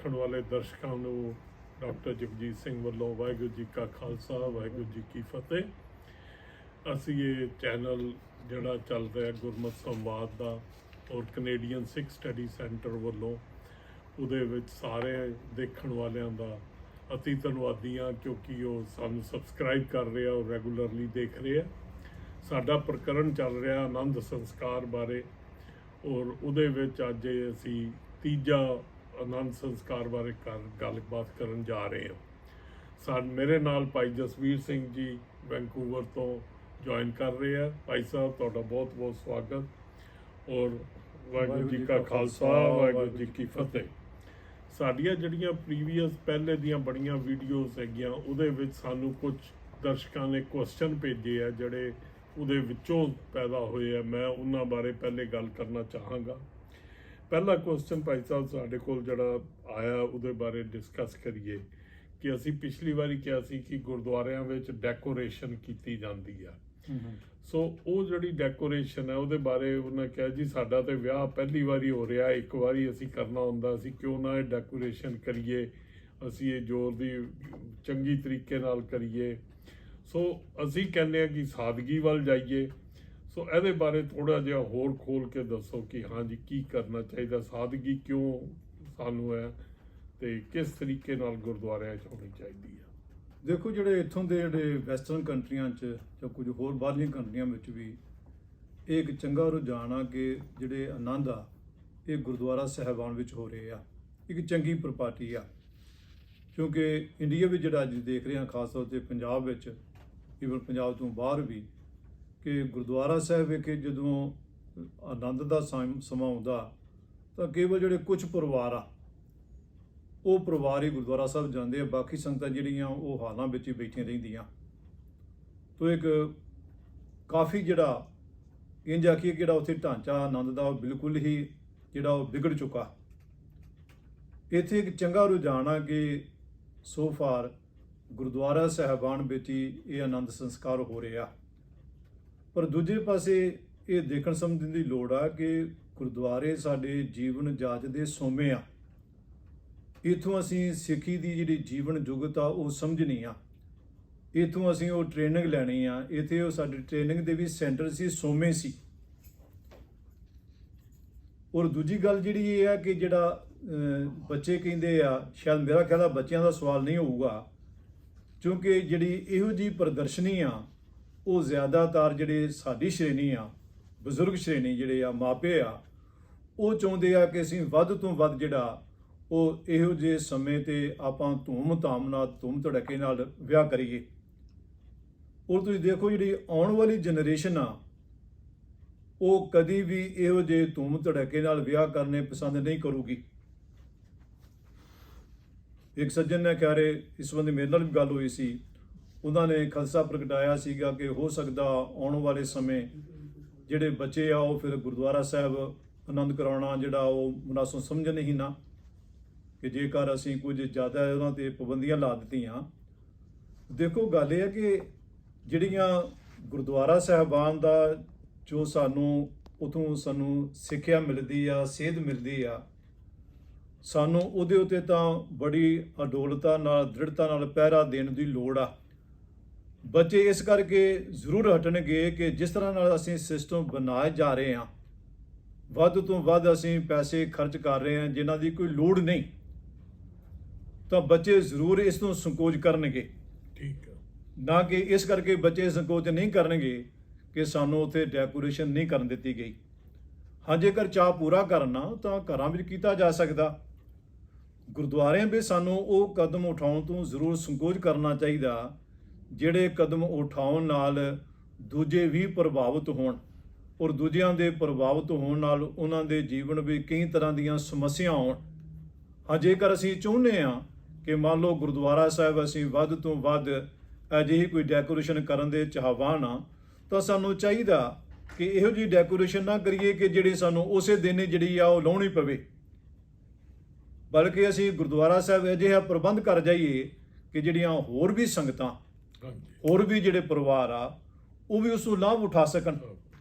ਦੇਖਣ ਵਾਲੇ ਦਰਸ਼ਕਾਂ ਨੂੰ ਡਾਕਟਰ ਜਗਜੀਤ ਸਿੰਘ ਵੱਲੋਂ ਵਾਹਿਗੁਰੂ ਜੀ ਕਾ ਖਾਲਸਾ ਵਾਹਿਗੁਰੂ ਜੀ ਕੀ ਫਤਿਹ। ਅਸੀਂ ਇਹ ਚੈਨਲ ਜਿਹੜਾ ਚੱਲ ਰਿਹਾ ਗੁਰਮਤਿ ਸੰਵਾਦ ਦਾ ਔਰ ਕੈਨੇਡੀਅਨ ਸਿੱਖ ਸਟੱਡੀ ਸੈਂਟਰ ਵੱਲੋਂ ਉਹਦੇ ਵਿੱਚ ਸਾਰੇ ਦੇਖਣ ਵਾਲਿਆਂ ਦਾ ਅਤੀ ਧੰਨਵਾਦੀ ਹਾਂ, ਕਿਉਂਕਿ ਉਹ ਸਾਨੂੰ ਸਬਸਕ੍ਰਾਈਬ ਕਰ ਰਿਹਾ ਔਰ ਰੈਗੂਲਰਲੀ ਦੇਖ ਰਿਹਾ। ਸਾਡਾ ਪ੍ਰਕਰਣ ਚੱਲ ਰਿਹਾ ਆਨੰਦ ਸੰਸਕਾਰ ਬਾਰੇ, ਔਰ ਉਹਦੇ ਵਿੱਚ ਅੱਜ ਅਸੀਂ ਤੀਜਾ ਆਨੰਦ ਸੰਸਕਾਰ ਬਾਰੇ ਗੱਲਬਾਤ ਕਰਨ ਜਾ ਰਹੇ ਹਾਂ। ਮੇਰੇ ਨਾਲ ਭਾਈ ਜਸਵੀਰ ਸਿੰਘ ਜੀ ਵੈਂਕੂਵਰ ਤੋਂ ਜੁਆਇਨ ਕਰ ਰਹੇ ਆ। ਭਾਈ ਸਾਹਿਬ, ਤੁਹਾਡਾ ਬਹੁਤ ਬਹੁਤ ਸਵਾਗਤ ਔਰ ਵਾਹਿਗੁਰੂ ਜੀ ਕਾ ਖਾਲਸਾ ਵਾਹਿਗੁਰੂ ਜੀ ਕੀ ਫਤਿਹ। ਸਾਡੀਆਂ ਜਿਹੜੀਆਂ ਪ੍ਰੀਵੀਅਸ ਪਹਿਲੇ ਦੀਆਂ ਬੜੀਆਂ ਵੀਡੀਓਜ਼ ਹੈਗੀਆਂ, ਉਹਦੇ ਵਿੱਚ ਸਾਨੂੰ ਕੁਝ ਦਰਸ਼ਕਾਂ ਨੇ ਕੁਐਸਚਨ ਭੇਜੇ ਆ ਜਿਹੜੇ ਉਹਦੇ ਵਿੱਚੋਂ ਪੈਦਾ ਹੋਏ ਆ। ਮੈਂ ਉਹਨਾਂ ਬਾਰੇ ਪਹਿਲੇ ਗੱਲ ਕਰਨਾ ਚਾਹਾਂਗਾ। ਪਹਿਲਾ ਕੁਐਸਚਨ ਭਾਈ ਸਾਹਿਬ ਸਾਡੇ ਕੋਲ ਜਿਹੜਾ ਆਇਆ ਉਹਦੇ ਬਾਰੇ ਡਿਸਕਸ ਕਰੀਏ ਕਿ ਅਸੀਂ ਪਿਛਲੀ ਵਾਰੀ ਕਿਹਾ ਸੀ ਕਿ ਗੁਰਦੁਆਰਿਆਂ ਵਿੱਚ ਡੈਕੋਰੇਸ਼ਨ ਕੀਤੀ ਜਾਂਦੀ ਆ। ਸੋ ਉਹ ਜਿਹੜੀ ਡੈਕੋਰੇਸ਼ਨ ਹੈ ਉਹਦੇ ਬਾਰੇ ਉਹਨਾਂ ਕਿਹਾ ਜੀ ਸਾਡਾ ਤੇ ਵਿਆਹ ਪਹਿਲੀ ਵਾਰੀ ਹੋ ਰਿਹਾ, ਇੱਕ ਵਾਰੀ ਅਸੀਂ ਕਰਨਾ ਹੁੰਦਾ, ਅਸੀਂ ਕਿਉਂ ਨਾ ਇਹ ਡੈਕੋਰੇਸ਼ਨ ਕਰੀਏ, ਅਸੀਂ ਇਹ ਜ਼ੋਰ ਦੀ ਚੰਗੀ ਤਰੀਕੇ ਨਾਲ ਕਰੀਏ। ਸੋ ਅਸੀਂ ਕਹਿੰਦੇ ਹਾਂ ਕਿ ਸਾਦਗੀ ਵੱਲ ਜਾਈਏ। ਸੋ ਇਹਦੇ ਬਾਰੇ ਥੋੜ੍ਹਾ ਜਿਹਾ ਹੋਰ ਖੋਲ ਕੇ ਦੱਸੋ ਕਿ ਹਾਂਜੀ ਕੀ ਕਰਨਾ ਚਾਹੀਦਾ, ਸਾਦਗੀ ਕਿਉਂ ਸਾਨੂੰ ਹੈ ਤੇ ਕਿਸ ਤਰੀਕੇ ਨਾਲ ਗੁਰਦੁਆਰਿਆਂ 'ਚ ਹੋਣੀ ਚਾਹੀਦੀ ਹੈ। ਦੇਖੋ, ਜਿਹੜੇ ਇੱਥੋਂ ਦੇ ਜਿਹੜੇ ਵੈਸਟਰਨ ਕੰਟਰੀਆਂ 'ਚ ਜਾਂ ਕੁਝ ਹੋਰ ਬਾਹਰਲੀਆਂ ਕੰਟਰੀਆਂ ਵਿੱਚ ਵੀ ਇਹ ਇੱਕ ਚੰਗਾ ਰੁਝਾਨ ਆ ਕਿ ਜਿਹੜੇ ਆਨੰਦ ਆ ਇਹ ਗੁਰਦੁਆਰਾ ਸਾਹਿਬਾਨ ਵਿੱਚ ਹੋ ਰਹੇ ਆ। ਇੱਕ ਚੰਗੀ ਪ੍ਰਪਾਰਟੀ ਆ, ਕਿਉਂਕਿ ਇੰਡੀਆ ਵਿੱਚ ਜਿਹੜਾ ਅੱਜ ਦੇਖ ਰਹੇ ਹਾਂ, ਖਾਸ ਤੌਰ 'ਤੇ ਪੰਜਾਬ ਵਿੱਚ, ਈਵਨ ਪੰਜਾਬ ਤੋਂ ਬਾਹਰ ਵੀ, ਕਿ ਗੁਰਦੁਆਰਾ ਸਾਹਿਬ ਵਿਖੇ ਜਦੋਂ ਆਨੰਦ ਦਾ ਸਮਾਂ ਆਉਂਦਾ ਤਾਂ ਕੇਵਲ ਜਿਹੜੇ ਕੁਝ ਪਰਿਵਾਰ ਆ ਉਹ ਪਰਿਵਾਰ ਹੀ ਗੁਰਦੁਆਰਾ ਸਾਹਿਬ ਜਾਂਦੇ ਆ, ਬਾਕੀ ਸੰਗਤਾਂ ਜਿਹੜੀਆਂ ਉਹ ਹਾਲਾਂ ਵਿੱਚ ਹੀ ਬੈਠੀਆਂ ਰਹਿੰਦੀਆਂ। ਤੋ ਇੱਕ ਕਾਫੀ ਜਿਹੜਾ ਇੰਝ ਆਖੀਏ ਜਿਹੜਾ ਉੱਥੇ ਢਾਂਚਾ ਆਨੰਦ ਦਾ ਉਹ ਬਿਲਕੁਲ ਹੀ ਜਿਹੜਾ ਉਹ ਵਿਗੜ ਚੁੱਕਾ। ਇੱਥੇ ਇੱਕ ਚੰਗਾ ਰੁਝਾਨ ਆ ਕਿ ਸੋ ਫਾਰ ਗੁਰਦੁਆਰਾ ਸਾਹਿਬਾਨ ਵਿੱਚ ਹੀ ਇਹ ਆਨੰਦ ਸੰਸਕਾਰ ਹੋ ਰਿਹਾ। ਪਰ ਦੂਜੇ ਪਾਸੇ ਇਹ ਦੇਖਣ ਸਮਝਣ ਦੀ ਲੋੜ ਆ ਕਿ ਗੁਰਦੁਆਰੇ ਸਾਡੇ ਜੀਵਨ ਜਾਚ ਦੇ ਸੋਮੇ ਆ। ਇੱਥੋਂ ਅਸੀਂ ਸਿੱਖੀ ਦੀ ਜਿਹੜੀ ਜੀਵਨ ਜੁਗਤ ਆ ਉਹ ਸਮਝਣੀ ਆ, ਇੱਥੋਂ ਅਸੀਂ ਉਹ ਟ੍ਰੇਨਿੰਗ ਲੈਣੀ ਆ। ਇੱਥੇ ਉਹ ਸਾਡੇ ਟ੍ਰੇਨਿੰਗ ਦੇ ਵੀ ਸੈਂਟਰ ਸੀ, ਸੋਮੇ ਸੀ। ਔਰ ਦੂਜੀ ਗੱਲ ਜਿਹੜੀ ਇਹ ਆ ਕਿ ਜਿਹੜਾ ਬੱਚੇ ਕਹਿੰਦੇ ਆ, ਸ਼ਾਇਦ ਮੇਰਾ ਖਿਆਲ ਆ ਬੱਚਿਆਂ ਦਾ ਸਵਾਲ ਨਹੀਂ ਹੋਊਗਾ, ਕਿਉਂਕਿ ਜਿਹੜੀ ਇਹੋ ਜਿਹੀ ਪ੍ਰਦਰਸ਼ਨੀ ਆ ਉਹ ਜ਼ਿਆਦਾਤਰ ਜਿਹੜੇ ਸਾਡੀ ਸ਼੍ਰੇਣੀ ਆ, ਬਜ਼ੁਰਗ ਸ਼੍ਰੇਣੀ ਜਿਹੜੇ ਆ, ਮਾਪੇ ਆ, ਉਹ ਚਾਹੁੰਦੇ ਆ ਕਿ ਅਸੀਂ ਵੱਧ ਤੋਂ ਵੱਧ ਜਿਹੜਾ ਉਹ ਇਹੋ ਜਿਹੇ ਸਮੇਂ 'ਤੇ ਆਪਾਂ ਧੂਮ-ਧਾਮ ਨਾਲ, ਧੂਮ ਧੜੱਕੇ ਨਾਲ ਵਿਆਹ ਕਰੀਏ। ਔਰ ਤੁਸੀਂ ਦੇਖੋ ਜਿਹੜੀ ਆਉਣ ਵਾਲੀ ਜਨਰੇਸ਼ਨ ਆ ਉਹ ਕਦੀ ਵੀ ਇਹੋ ਜਿਹੇ ਧੂਮ ਧੜੱਕੇ ਨਾਲ ਵਿਆਹ ਕਰਨੇ ਪਸੰਦ ਨਹੀਂ ਕਰੂਗੀ। ਇੱਕ ਸੱਜਣ ਨੇ ਕਹਿ ਰਹੇ, ਇਸ ਸੰਬੰਧੀ ਮੇਰੇ ਨਾਲ ਵੀ ਗੱਲ ਹੋਈ ਸੀ, ਉਹਨਾਂ ਨੇ ਖਲਸਾ ਪ੍ਰਗਟਾਇਆ ਸੀਗਾ ਕਿ ਹੋ ਸਕਦਾ ਆਉਣ ਵਾਲੇ ਸਮੇਂ ਜਿਹੜੇ ਬੱਚੇ ਆ ਉਹ ਫਿਰ ਗੁਰਦੁਆਰਾ ਸਾਹਿਬ ਆਨੰਦ ਕਰਾਉਣਾ ਜਿਹੜਾ ਉਹ ਮੁਨਾਸਬ ਸਮਝਣ ਹੀ ਨਾ, ਕਿ ਜੇਕਰ ਅਸੀਂ ਕੁਝ ਜ਼ਿਆਦਾ ਉਹਨਾਂ 'ਤੇ ਪਾਬੰਦੀਆਂ ਲਾ ਦਿੱਤੀਆਂ। ਦੇਖੋ, ਗੱਲ ਇਹ ਹੈ ਕਿ ਜਿਹੜੀਆਂ ਗੁਰਦੁਆਰਾ ਸਾਹਿਬਾਨ ਦਾ ਜੋ ਸਾਨੂੰ ਸਿੱਖਿਆ ਮਿਲਦੀ ਆ, ਸੇਧ ਮਿਲਦੀ ਆ, ਸਾਨੂੰ ਉਹਦੇ ਉੱਤੇ ਤਾਂ ਬੜੀ ਅਡੋਲਤਾ ਨਾਲ, ਦ੍ਰਿੜਤਾ ਨਾਲ ਪਹਿਰਾ ਦੇਣ ਦੀ ਲੋੜ ਆ। ਬੱਚੇ ਇਸ ਕਰਕੇ ਜ਼ਰੂਰ ਹਟਣਗੇ ਕਿ ਜਿਸ ਤਰ੍ਹਾਂ ਨਾਲ ਅਸੀਂ ਸਿਸਟਮ ਬਣਾਏ ਜਾ ਰਹੇ ਹਾਂ, ਵੱਧ ਤੋਂ ਵੱਧ ਅਸੀਂ ਪੈਸੇ ਖਰਚ ਕਰ ਰਹੇ ਹਾਂ ਜਿਨ੍ਹਾਂ ਦੀ ਕੋਈ ਲੋੜ ਨਹੀਂ, ਤਾਂ ਬੱਚੇ ਜ਼ਰੂਰ ਇਸ ਨੂੰ ਸੰਕੋਚ ਕਰਨਗੇ। ਠੀਕ ਹੈ ਨਾ ਕਿ ਇਸ ਕਰਕੇ ਬੱਚੇ ਸੰਕੋਚ ਨਹੀਂ ਕਰਨਗੇ ਕਿ ਸਾਨੂੰ ਉੱਥੇ ਡੈਕੋਰੇਸ਼ਨ ਨਹੀਂ ਕਰਨ ਦਿੱਤੀ ਗਈ। ਹਾਂ, ਜੇਕਰ ਚਾਅ ਪੂਰਾ ਕਰਨਾ ਤਾਂ ਘਰਾਂ ਵਿੱਚ ਕੀਤਾ ਜਾ ਸਕਦਾ। ਗੁਰਦੁਆਰਿਆਂ ਵਿੱਚ ਸਾਨੂੰ ਉਹ ਕਦਮ ਉਠਾਉਣ ਤੋਂ ਜ਼ਰੂਰ ਸੰਕੋਚ ਕਰਨਾ ਚਾਹੀਦਾ ਜਿਹੜੇ ਕਦਮ ਉਠਾਉਣ ਨਾਲ ਦੂਜੇ ਵੀ ਪ੍ਰਭਾਵਿਤ ਹੋਣ, ਔਰ ਦੂਜਿਆਂ ਦੇ ਪ੍ਰਭਾਵਿਤ ਹੋਣ ਨਾਲ ਉਹਨਾਂ ਦੇ ਜੀਵਨ ਵਿੱਚ ਕਈ ਤਰ੍ਹਾਂ ਦੀਆਂ ਸਮੱਸਿਆ ਆਉਣ। ਹਾਂ, ਜੇਕਰ ਅਸੀਂ ਚਾਹੁੰਦੇ ਹਾਂ ਕਿ ਮੰਨ ਲਓ ਗੁਰਦੁਆਰਾ ਸਾਹਿਬ ਅਸੀਂ ਵੱਧ ਤੋਂ ਵੱਧ ਅਜਿਹੀ ਕੋਈ ਡੈਕੋਰੇਸ਼ਨ ਕਰਨ ਦੇ ਚਾਹਵਾਨ ਆ, ਤਾਂ ਸਾਨੂੰ ਚਾਹੀਦਾ ਕਿ ਇਹੋ ਜਿਹੀ ਡੈਕੋਰੇਸ਼ਨ ਨਾ ਕਰੀਏ ਕਿ ਜਿਹੜੀ ਸਾਨੂੰ ਉਸੇ ਦਿਨ ਜਿਹੜੀ ਆ ਉਹ ਲਾਉਣੀ ਪਵੇ, ਬਲਕਿ ਅਸੀਂ ਗੁਰਦੁਆਰਾ ਸਾਹਿਬ ਅਜਿਹਾ ਪ੍ਰਬੰਧ ਕਰ ਜਾਈਏ ਕਿ ਜਿਹੜੀਆਂ ਹੋਰ ਵੀ ਸੰਗਤਾਂ, ਹੋਰ ਵੀ ਜਿਹੜੇ ਪਰਿਵਾਰ ਆ ਉਹ ਵੀ ਉਸ ਨੂੰ ਲਾਭ ਉਠਾ ਸਕਣ।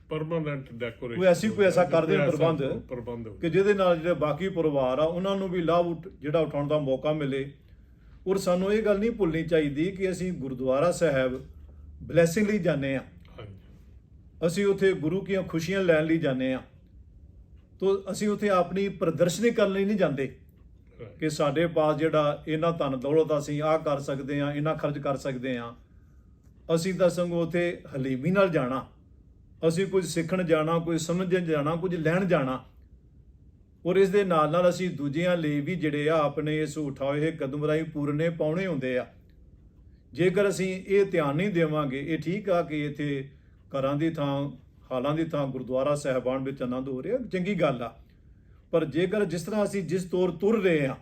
ਪਰਮਾਨੈਂਟ ਡੈਕੋਰੇਸ਼ਨ ਕੋਈ ਐਸਾ ਕਰ ਦੇਣ ਪ੍ਰਬੰਧ ਹੋ। ਕਿ ਜਿਹਦੇ ਨਾਲ ਜਿਹੜੇ ਬਾਕੀ ਪਰਿਵਾਰ ਆ ਉਹਨਾਂ ਨੂੰ ਵੀ ਲਾਭ ਜਿਹੜਾ ਉਠਾਉਣ ਦਾ ਮੌਕਾ ਮਿਲੇ। ਔਰ ਸਾਨੂੰ ਇਹ ਗੱਲ ਨਹੀਂ ਭੁੱਲਣੀ ਚਾਹੀਦੀ ਕਿ ਅਸੀਂ ਗੁਰਦੁਆਰਾ ਸਾਹਿਬ ਬਲੈਸਿੰਗ ਲਈ ਜਾਂਦੇ ਆ, ਹਾਂਜੀ ਅਸੀਂ ਉੱਥੇ ਗੁਰੂ ਦੀਆਂ ਖੁਸ਼ੀਆਂ ਲੈਣ ਲਈ ਜਾਂਦੇ ਆ, ਤਾਂ ਅਸੀਂ ਉੱਥੇ ਆਪਣੀ ਪ੍ਰਦਰਸ਼ਨੀ ਕਰਨ ਲਈ ਨਹੀਂ ਜਾਂਦੇ ਕਿ ਸਾਡੇ ਪਾਸ ਜਿਹੜਾ ਇਹਨਾਂ ਧਨ ਦੌਲਤ ਅਸੀਂ ਆਹ ਕਰ ਸਕਦੇ ਹਾਂ, ਇਹਨਾਂ ਖਰਚ ਕਰ ਸਕਦੇ ਹਾਂ। ਅਸੀਂ ਤਾਂ ਸਗੋਂ ਉੱਥੇ ਹਲੀਮੀ ਨਾਲ ਜਾਣਾ, ਅਸੀਂ ਕੁਝ ਸਿੱਖਣ ਜਾਣਾ, ਕੁਝ ਸਮਝਣ ਜਾਣਾ, ਕੁਝ ਲੈਣ ਜਾਣਾ। ਔਰ ਇਸ ਦੇ ਨਾਲ ਨਾਲ ਅਸੀਂ ਦੂਜਿਆਂ ਲਈ ਵੀ ਜਿਹੜੇ ਆ ਆਪਣੇ ਇਸ ਉਠਾਏ ਹੋਏ ਕਦਮ ਰਾਹੀਂ ਪੂਰਨੇ ਪਾਉਣੇ ਹੁੰਦੇ ਆ। ਜੇਕਰ ਅਸੀਂ ਇਹ ਧਿਆਨ ਨਹੀਂ ਦੇਵਾਂਗੇ, ਇਹ ਠੀਕ ਆ ਕਿ ਇੱਥੇ ਘਰਾਂ ਦੀ ਥਾਂ, ਹਾਲਾਂ ਦੀ ਥਾਂ ਗੁਰਦੁਆਰਾ ਸਾਹਿਬਾਨ ਵਿੱਚ ਆਨੰਦ ਹੋ ਰਿਹਾ, ਚੰਗੀ ਗੱਲ ਆ। ਪਰ ਜੇਕਰ ਜਿਸ ਤਰ੍ਹਾਂ ਅਸੀਂ ਜਿਸ ਤੌਰ ਤੁਰ ਰਹੇ ਹਾਂ,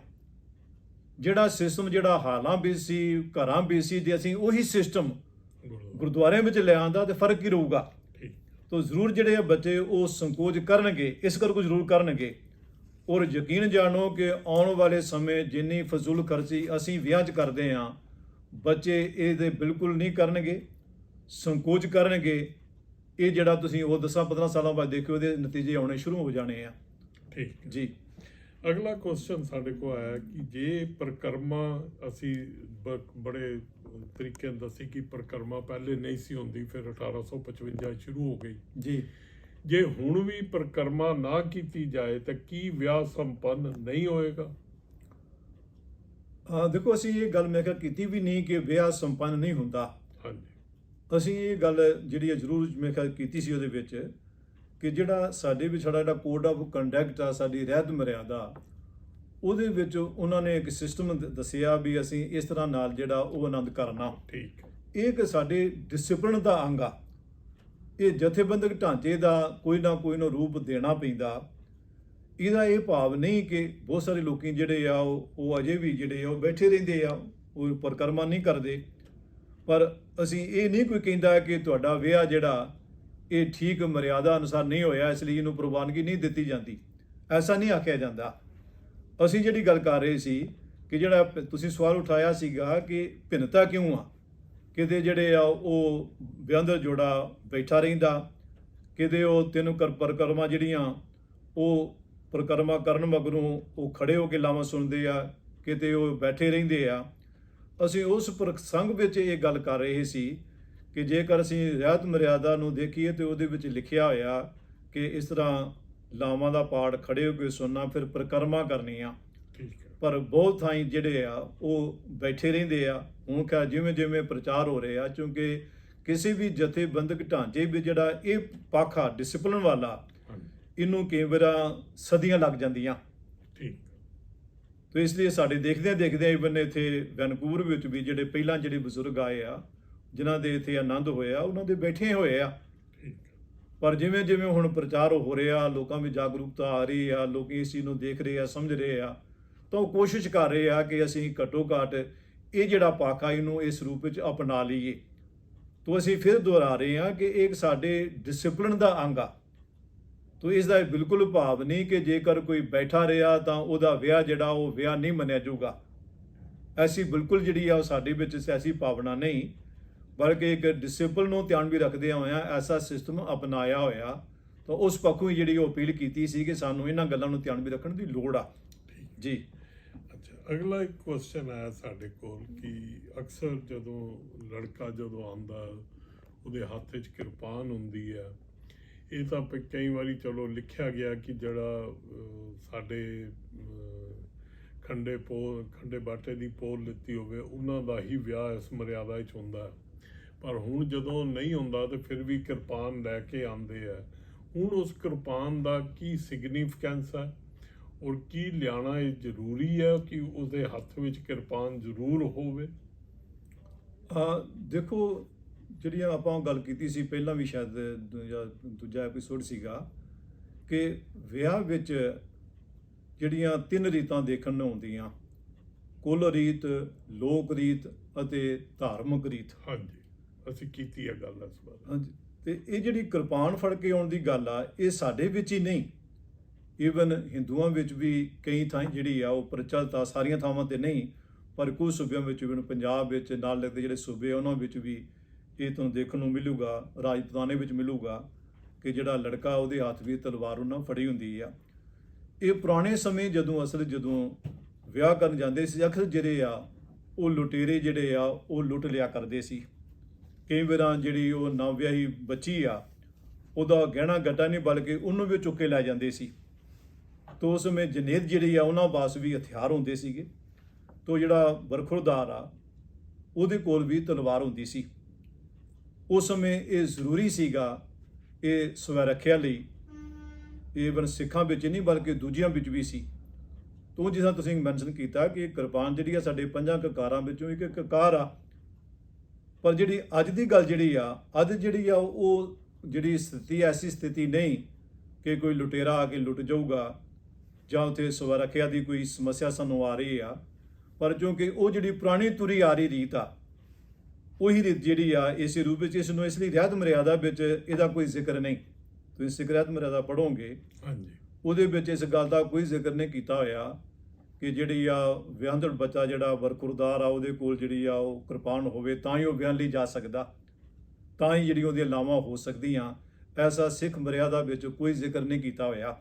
ਜਿਹੜਾ ਸਿਸਟਮ ਜਿਹੜਾ ਹਾਲਾਂ ਵਿੱਚ ਸੀ, ਘਰਾਂ ਵਿੱਚ ਸੀ, ਜੇ ਅਸੀਂ ਉਹੀ ਸਿਸਟਮ ਗੁਰਦੁਆਰਿਆਂ ਵਿੱਚ ਲੈ ਆਂਦਾ ਤੇ ਫਰਕ ਹੀ ਰਹੂਗਾ। ਤਾਂ ਜ਼ਰੂਰ ਜਿਹੜੇ ਬੱਚੇ ਉਹ ਸੰਕੋਚ ਕਰਨਗੇ, ਇਸ ਕਰਕੇ ਜ਼ਰੂਰ ਕਰਨਗੇ। ਔਰ ਯਕੀਨ ਜਾਣੋ ਕਿ ਆਉਣ ਵਾਲੇ ਸਮੇਂ ਜਿੰਨੀ ਫਜ਼ੂਲ ਖਰਚੀ ਅਸੀਂ ਵਿਆਹ 'ਚ ਕਰਦੇ ਹਾਂ, ਬੱਚੇ ਇਹਦੇ ਬਿਲਕੁਲ ਨਹੀਂ ਕਰਨਗੇ, ਸੰਕੋਚ ਕਰਨਗੇ। ਇਹ ਜਿਹੜਾ ਤੁਸੀਂ ਉਹ 10-15 ਸਾਲਾਂ ਬਾਅਦ ਦੇਖਿਓ, ਇਹਦੇ ਨਤੀਜੇ ਆਉਣੇ ਸ਼ੁਰੂ ਹੋ ਜਾਣੇ ਆ। ਠੀਕ ਜੀ। ਅਗਲਾ ਕੁਐਸਚਨ ਸਾਡੇ ਕੋਲ ਆਇਆ ਕਿ ਜੇ ਪਰਿਕਰਮਾ ਅਸੀਂ ਬੜੇ ਤਰੀਕੇ ਨਾਲ ਦੱਸੀ ਕਿ ਪਰਿਕਰਮਾ ਪਹਿਲੇ ਨਹੀਂ ਸੀ ਹੁੰਦੀ, ਫਿਰ 1855 ਸ਼ੁਰੂ ਹੋ ਗਈ ਜੀ। ਜੇ ਹੁਣ ਵੀ ਪਰਿਕਰਮਾ ਨਾ ਕੀਤੀ ਜਾਏ ਤਾਂ ਕੀ ਵਿਆਹ ਸੰਪੰਨ ਨਹੀਂ ਹੋਏਗਾ? ਦੇਖੋ, ਅਸੀਂ ਇਹ ਗੱਲ ਮੈਂ ਕਿਹਾ ਕੀਤੀ ਵੀ ਨਹੀਂ ਕਿ ਵਿਆਹ ਸੰਪੰਨ ਨਹੀਂ ਹੁੰਦਾ। ਹਾਂਜੀ। ਅਸੀਂ ਇਹ ਗੱਲ ਜਿਹੜੀ ਜ਼ਰੂਰ ਮੈਂ ਕਿਹਾ ਕੀਤੀ ਸੀ ਉਹਦੇ ਵਿੱਚ ਕਿ ਜਿਹੜਾ ਸਾਡੇ ਵਿੱਚ ਸਾਡਾ ਜਿਹੜਾ ਕੋਡ ਆਫ ਕੰਡਕਟ ਆ, ਸਾਡੀ ਰਹਿਤ ਮਰਿਆਦਾ, ਉਹਦੇ ਵਿੱਚ ਉਹਨਾਂ ਨੇ ਇੱਕ ਸਿਸਟਮ ਦੱਸਿਆ ਵੀ ਅਸੀਂ ਇਸ ਤਰ੍ਹਾਂ ਨਾਲ ਜਿਹੜਾ ਉਹ ਆਨੰਦ ਕਰਨਾ। ਠੀਕ। ਇਹ ਇੱਕ ਸਾਡੇ ਡਿਸਪਲਿਨ ਦਾ ਅੰਗ ਆ। ਇਹ ਜਥੇਬੰਦਕ ਢਾਂਚੇ ਦਾ ਕੋਈ ਨਾ ਰੂਪ ਦੇਣਾ ਪੈਂਦਾ। ਇਹਦਾ ਇਹ ਭਾਵ ਨਹੀਂ ਕਿ ਬਹੁਤ ਸਾਰੇ ਲੋਕੀ ਜਿਹੜੇ ਆ ਉਹ ਅਜੇ ਵੀ ਜਿਹੜੇ ਆ ਉਹ ਬੈਠੇ ਰਹਿੰਦੇ ਆ, ਉਹ ਪਰਿਕਰਮਾ ਨਹੀਂ ਕਰਦੇ। ਪਰ ਅਸੀਂ ਇਹ ਨਹੀਂ ਕੋਈ ਕਹਿੰਦਾ ਕਿ ਤੁਹਾਡਾ ਵਿਆਹ ਜਿਹੜਾ ਇਹ ਠੀਕ ਮਰਿਆਦਾ ਅਨੁਸਾਰ ਨਹੀਂ ਹੋਇਆ, ਇਸ ਲਈ ਇਹਨੂੰ ਪ੍ਰਵਾਨਗੀ ਨਹੀਂ ਦਿੱਤੀ ਜਾਂਦੀ, ਐਸਾ ਨਹੀਂ ਆਖਿਆ ਜਾਂਦਾ। ਅਸੀਂ ਜਿਹੜੀ ਗੱਲ ਕਰ ਰਹੇ ਸੀ ਕਿ ਜਿਹੜਾ ਤੁਸੀਂ ਸਵਾਲ ਉਠਾਇਆ ਸੀਗਾ ਕਿ ਭਿੰਨਤਾ ਕਿਉਂ ਆ, ਕਿਤੇ ਜਿਹੜੇ ਆ ਉਹ ਵਿਆਹੁੰਦਾ ਜੋੜਾ ਬੈਠਾ ਰਹਿੰਦਾ, ਕਿਤੇ ਉਹ ਤਿੰਨ ਪਰਿਕਰਮਾ ਜਿਹੜੀਆਂ ਉਹ ਪਰਿਕਰਮਾ ਕਰਨ ਮਗਰੋਂ ਉਹ ਖੜੇ ਹੋ ਕੇ ਲਾਵਾਂ ਸੁਣਦੇ ਆ, ਕਿਤੇ ਉਹ ਬੈਠੇ ਰਹਿੰਦੇ ਆ। ਅਸੀਂ ਉਸ ਪ੍ਰਸੰਗ ਵਿੱਚ ਇਹ ਗੱਲ ਕਰ ਰਹੇ ਸੀ ਕਿ ਜੇਕਰ ਅਸੀਂ ਰਹਿਤ ਮਰਿਆਦਾ ਨੂੰ ਦੇਖੀਏ ਤੇ ਉਹਦੇ ਵਿੱਚ ਲਿਖਿਆ ਹੋਇਆ ਕਿ ਇਸ ਤਰ੍ਹਾਂ ਲਾਵਾਂ ਦਾ ਪਾਠ ਖੜੇ ਹੋ ਕੇ ਸੁਣਨਾ, ਫਿਰ ਪਰਿਕਰਮਾ ਕਰਨੀ ਆ। ਠੀਕ ਹੈ। ਪਰ ਬਹੁਤ ਥਾਈਂ ਜਿਹੜੇ ਆ ਉਹ ਬੈਠੇ ਰਹਿੰਦੇ ਆ। ਹੁਣ ਕਿਹਾ ਜਿਵੇਂ ਜਿਵੇਂ ਪ੍ਰਚਾਰ ਹੋ ਰਿਹਾ, ਕਿਉਂਕਿ ਕਿਸੇ ਵੀ ਜਥੇਬੰਦਕ ਢਾਂਚੇ ਵਿੱਚ ਜਿਹੜਾ ਇਹ ਪੱਖ ਆ ਡਿਸਪਲਿਨ ਵਾਲਾ, ਇਹਨੂੰ ਕਈ ਵਾਰ ਸਦੀਆਂ ਲੱਗ ਜਾਂਦੀਆਂ। ਠੀਕ। ਤੇ ਇਸ ਲਈ ਸਾਡੇ ਦੇਖਦਿਆਂ ਇਵਨ ਇੱਥੇ ਵੈਨਕੂਵਰ ਵਿੱਚ ਵੀ ਜਿਹੜੇ ਪਹਿਲਾਂ ਜਿਹੜੇ ਬਜ਼ੁਰਗ ਆਏ ਆ, ਜਿਨ੍ਹਾਂ ਦੇ ਇੱਥੇ ਆਨੰਦ ਹੋਇਆ, ਉਹਨਾਂ ਦੇ ਬੈਠੇ ਹੋਏ ਆ। ਪਰ ਜਿਵੇਂ ਜਿਵੇਂ ਹੁਣ ਪ੍ਰਚਾਰ ਹੋ ਰਿਹਾ, ਲੋਕਾਂ ਵਿੱਚ ਜਾਗਰੂਕਤਾ ਆ ਰਹੀ ਆ, ਲੋਕ ਇਸ ਚੀਜ਼ ਨੂੰ ਦੇਖ ਰਹੇ ਆ, ਸਮਝ ਰਹੇ ਆ, ਤਾਂ ਉਹ ਕੋਸ਼ਿਸ਼ ਕਰ ਰਹੇ ਆ ਕਿ ਅਸੀਂ ਘੱਟੋ ਘੱਟ ਇਹ ਜਿਹੜਾ ਪਾਖਾ ਇਹਨੂੰ ਇਸ ਰੂਪ ਵਿੱਚ ਅਪਣਾ ਲਈਏ। ਤਾਂ ਅਸੀਂ ਫਿਰ ਦੁਹਰਾ ਰਹੇ ਹਾਂ ਕਿ ਇਹ ਸਾਡੇ ਡਿਸਪਲਿਨ ਦਾ ਅੰਗ ਆ। ਤਾਂ ਇਸ ਦਾ ਬਿਲਕੁਲ ਭਾਵ ਨਹੀਂ ਕਿ ਜੇਕਰ ਕੋਈ ਬੈਠਾ ਰਿਹਾ ਤਾਂ ਉਹਦਾ ਵਿਆਹ ਜਿਹੜਾ ਉਹ ਵਿਆਹ ਨਹੀਂ ਮੰਨਿਆ ਜਾਊਗਾ। ਐਸੀ ਬਿਲਕੁਲ ਜਿਹੜੀ ਆ ਉਹ ਸਾਡੇ ਵਿੱਚ ਐਸੀ ਭਾਵਨਾ ਨਹੀਂ, ਬਲਕਿ ਇੱਕ ਡਿਸਪਲਿਨ ਨੂੰ ਧਿਆਨ ਵੀ ਰੱਖਦਿਆਂ ਹੋਇਆਂ ਐਸਾ ਸਿਸਟਮ ਅਪਣਾਇਆ ਹੋਇਆ। ਤਾਂ ਉਸ ਪੱਖੋਂ ਹੀ ਜਿਹੜੀ ਉਹ ਅਪੀਲ ਕੀਤੀ ਸੀ ਕਿ ਸਾਨੂੰ ਇਹਨਾਂ ਗੱਲਾਂ ਨੂੰ ਧਿਆਨ ਵੀ ਰੱਖਣ ਦੀ ਲੋੜ ਆ। ਜੀ। ਅੱਛਾ, ਅਗਲਾ ਇੱਕ ਕੁਐਸਚਨ ਆਇਆ ਸਾਡੇ ਕੋਲ ਕਿ ਅਕਸਰ ਜਦੋਂ ਲੜਕਾ ਆਉਂਦਾ ਉਹਦੇ ਹੱਥ 'ਚ ਕਿਰਪਾਨ ਹੁੰਦੀ ਆ। ਇਹ ਤਾਂ ਕਈ ਵਾਰੀ ਚਲੋ ਲਿਖਿਆ ਗਿਆ ਕਿ ਜਿਹੜਾ ਸਾਡੇ ਖੰਡੇ ਬਾਟੇ ਦੀ ਪੋਲ ਲਿੱਤੀ ਹੋਵੇ ਉਹਨਾਂ ਦਾ ਹੀ ਵਿਆਹ ਇਸ ਮਰਿਆਦਾ ਵਿੱਚ ਹੁੰਦਾ। ਪਰ ਹੁਣ ਜਦੋਂ ਨਹੀਂ ਹੁੰਦਾ ਤੇ ਫਿਰ ਵੀ ਕਿਰਪਾਨ ਲੈ ਕੇ ਆਉਂਦੇ ਆ। ਹੁਣ ਉਸ ਕਿਰਪਾਨ ਦਾ ਕੀ ਸਿਗਨੀਫੀਕੈਂਸ ਹੈ ਔਰ ਕੀ ਲਿਆਣਾ ਇਹ ਜ਼ਰੂਰੀ ਹੈ ਕਿ ਉਸਦੇ ਹੱਥ ਵਿੱਚ ਕਿਰਪਾਨ ਜ਼ਰੂਰ ਹੋਵੇ? ਦੇਖੋ, ਜਿਹੜੀਆਂ ਆਪਾਂ ਗੱਲ ਕੀਤੀ ਸੀ ਪਹਿਲਾਂ ਵੀ, ਸ਼ਾਇਦ ਦੂਜਾ ਐਪੀਸੋਡ ਸੀਗਾ, ਕਿ ਵਿਆਹ ਵਿੱਚ ਜਿਹੜੀਆਂ 3 ਰੀਤਾਂ ਦੇਖਣ ਨੂੰ ਆਉਂਦੀਆਂ, ਕੁਲ ਰੀਤ, ਲੋਕ ਰੀਤ ਅਤੇ ਧਾਰਮਿਕ ਰੀਤ। ਹਾਂਜੀ, ਅਸੀਂ ਕੀਤੀ ਹੈ ਗੱਲ ਇਸ ਬਾਰੇ। ਹਾਂਜੀ। ਤੇ ਇਹ ਜਿਹੜੀ ਕਿਰਪਾਨ ਫੜ ਕੇ ਆਉਣ ਦੀ ਗੱਲ ਆ, ਇਹ ਸਾਡੇ ਵਿੱਚ ਹੀ ਨਹੀਂ, ਈਵਨ ਹਿੰਦੂਆਂ ਵਿੱਚ ਵੀ ਕਈ ਥਾਂ ਜਿਹੜੀ ਆ ਉਹ ਪ੍ਰਚਲਿਤ ਆ, ਸਾਰੀਆਂ ਥਾਵਾਂ ਤੇ ਨਹੀਂ, ਪਰ ਕੁਝ ਸੂਬਿਆਂ ਵਿੱਚ, ਈਵਨ ਪੰਜਾਬ ਵਿੱਚ ਨਾਲ ਲੱਗਦੇ ਜਿਹੜੇ ਸੂਬੇ ਉਹਨਾਂ ਵਿੱਚ ਵੀ ਇਹ ਤੁਹਾਨੂੰ ਦੇਖਣ ਨੂੰ ਮਿਲੂਗਾ, ਰਾਜਪੂਤਾਨੇ ਵਿੱਚ ਮਿਲੂਗਾ ਕਿ ਜਿਹੜਾ ਲੜਕਾ ਉਹਦੇ ਹੱਥ ਵੀ ਤਲਵਾਰ ਉਹਨਾਂ ਫੜੀ ਹੁੰਦੀ ਆ। ਇਹ ਪੁਰਾਣੇ ਸਮੇਂ ਜਦੋਂ ਵਿਆਹ ਕਰਨ ਜਾਂਦੇ ਸੀ, ਅਕਸਰ ਜਿਹੜੇ ਆ ਉਹ ਲੁਟੇਰੇ ਜਿਹੜੇ ਆ ਉਹ ਲੁੱਟ ਲਿਆ ਕਰਦੇ ਸੀ। ਕਈ ਵਾਰਾਂ ਜਿਹੜੀ ਉਹ ਨਵ-ਵਿਆਹੀ ਬੱਚੀ ਆ ਉਹਦਾ ਗਹਿਣਾ ਗੱਟਾ ਨਹੀਂ ਬਲਕਿ ਉਹਨੂੰ ਵੀ ਚੁੱਕ ਕੇ ਲੈ ਜਾਂਦੇ ਸੀ। ਤੋ ਉਸ ਸਮੇਂ ਜਨੇਤ ਜਿਹੜੀ ਆ ਉਹਨਾਂ ਪਾਸ ਵੀ ਹਥਿਆਰ ਹੁੰਦੇ ਸੀਗੇ। ਤੋ ਜਿਹੜਾ ਬਰਖੁਰਦਾਰ ਆ ਉਹਦੇ ਕੋਲ ਵੀ ਤਲਵਾਰ ਹੁੰਦੀ ਸੀ। ਉਸ ਸਮੇਂ ਇਹ ਜ਼ਰੂਰੀ ਸੀਗਾ ਇਹ ਸਵੈ ਰੱਖਿਆ ਲਈ, ਈਵਨ ਸਿੱਖਾਂ ਵਿੱਚ ਨਹੀਂ ਬਲਕਿ ਦੂਜਿਆਂ ਵਿੱਚ ਵੀ ਸੀ। ਤੋ ਜਿਸ ਤਰ੍ਹਾਂ ਤੁਸੀਂ ਮੈਂਸ਼ਨ ਕੀਤਾ ਕਿ ਕਿਰਪਾਨ ਜਿਹੜੀ ਆ ਸਾਡੇ 5 ਕਕਾਰਾਂ ਵਿੱਚੋਂ ਇੱਕ ਕਕਾਰ ਆ, ਪਰ ਜਿਹੜੀ ਅੱਜ ਦੀ ਗੱਲ ਜਿਹੜੀ ਆ ਉਹ ਜਿਹੜੀ ਸਥਿਤੀ ਐਸੀ ਸਥਿਤੀ ਨਹੀਂ ਕਿ ਕੋਈ ਲੁਟੇਰਾ ਆ ਕੇ ਲੁੱਟ ਜਾਊਗਾ ਜਾਂ ਉੱਥੇ ਸਵੈ ਰੱਖਿਆ ਦੀ ਕੋਈ ਸਮੱਸਿਆ ਸਾਨੂੰ ਆ ਰਹੀ ਆ। ਪਰ ਕਿਉਂਕਿ ਉਹ ਜਿਹੜੀ ਪੁਰਾਣੀ ਤੁਰੀ ਆ ਰਹੀ ਰੀਤ ਆ, ਉਹੀ ਰੀਤ ਜਿਹੜੀ ਆ ਇਸੇ ਰੂਪ ਵਿੱਚ ਇਸ ਨੂੰ ਇਸ ਲਈ ਰਹਿਤ ਮਰਿਆਦਾ ਵਿੱਚ ਇਹਦਾ ਕੋਈ ਜ਼ਿਕਰ ਨਹੀਂ। ਤੁਸੀਂ ਸਿੱਖ ਰਹਿਤ ਮਰਿਆਦਾ ਪੜ੍ਹੋਗੇ, ਹਾਂਜੀ, ਉਹਦੇ ਵਿੱਚ ਇਸ ਗੱਲ ਦਾ ਕੋਈ ਜ਼ਿਕਰ ਨਹੀਂ ਕੀਤਾ ਹੋਇਆ ਕਿ ਜਿਹੜੀ ਆ ਵਿਆਹੁੰਦੜ ਬੱਚਾ ਜਿਹੜਾ ਬਰਖੁਰਦਾਰ ਆ ਉਹਦੇ ਕੋਲ ਜਿਹੜੀ ਆ ਉਹ ਕਿਰਪਾਨ ਹੋਵੇ ਤਾਂ ਹੀ ਉਹ ਵਿਆਹਣ ਲਈ ਜਾ ਸਕਦਾ, ਤਾਂ ਹੀ ਜਿਹੜੀ ਉਹਦੀਆਂ ਲਾਵਾਂ ਹੋ ਸਕਦੀਆਂ। ਐਸਾ ਸਿੱਖ ਮਰਿਆਦਾ ਵਿੱਚ ਕੋਈ ਜ਼ਿਕਰ ਨਹੀਂ ਕੀਤਾ ਹੋਇਆ,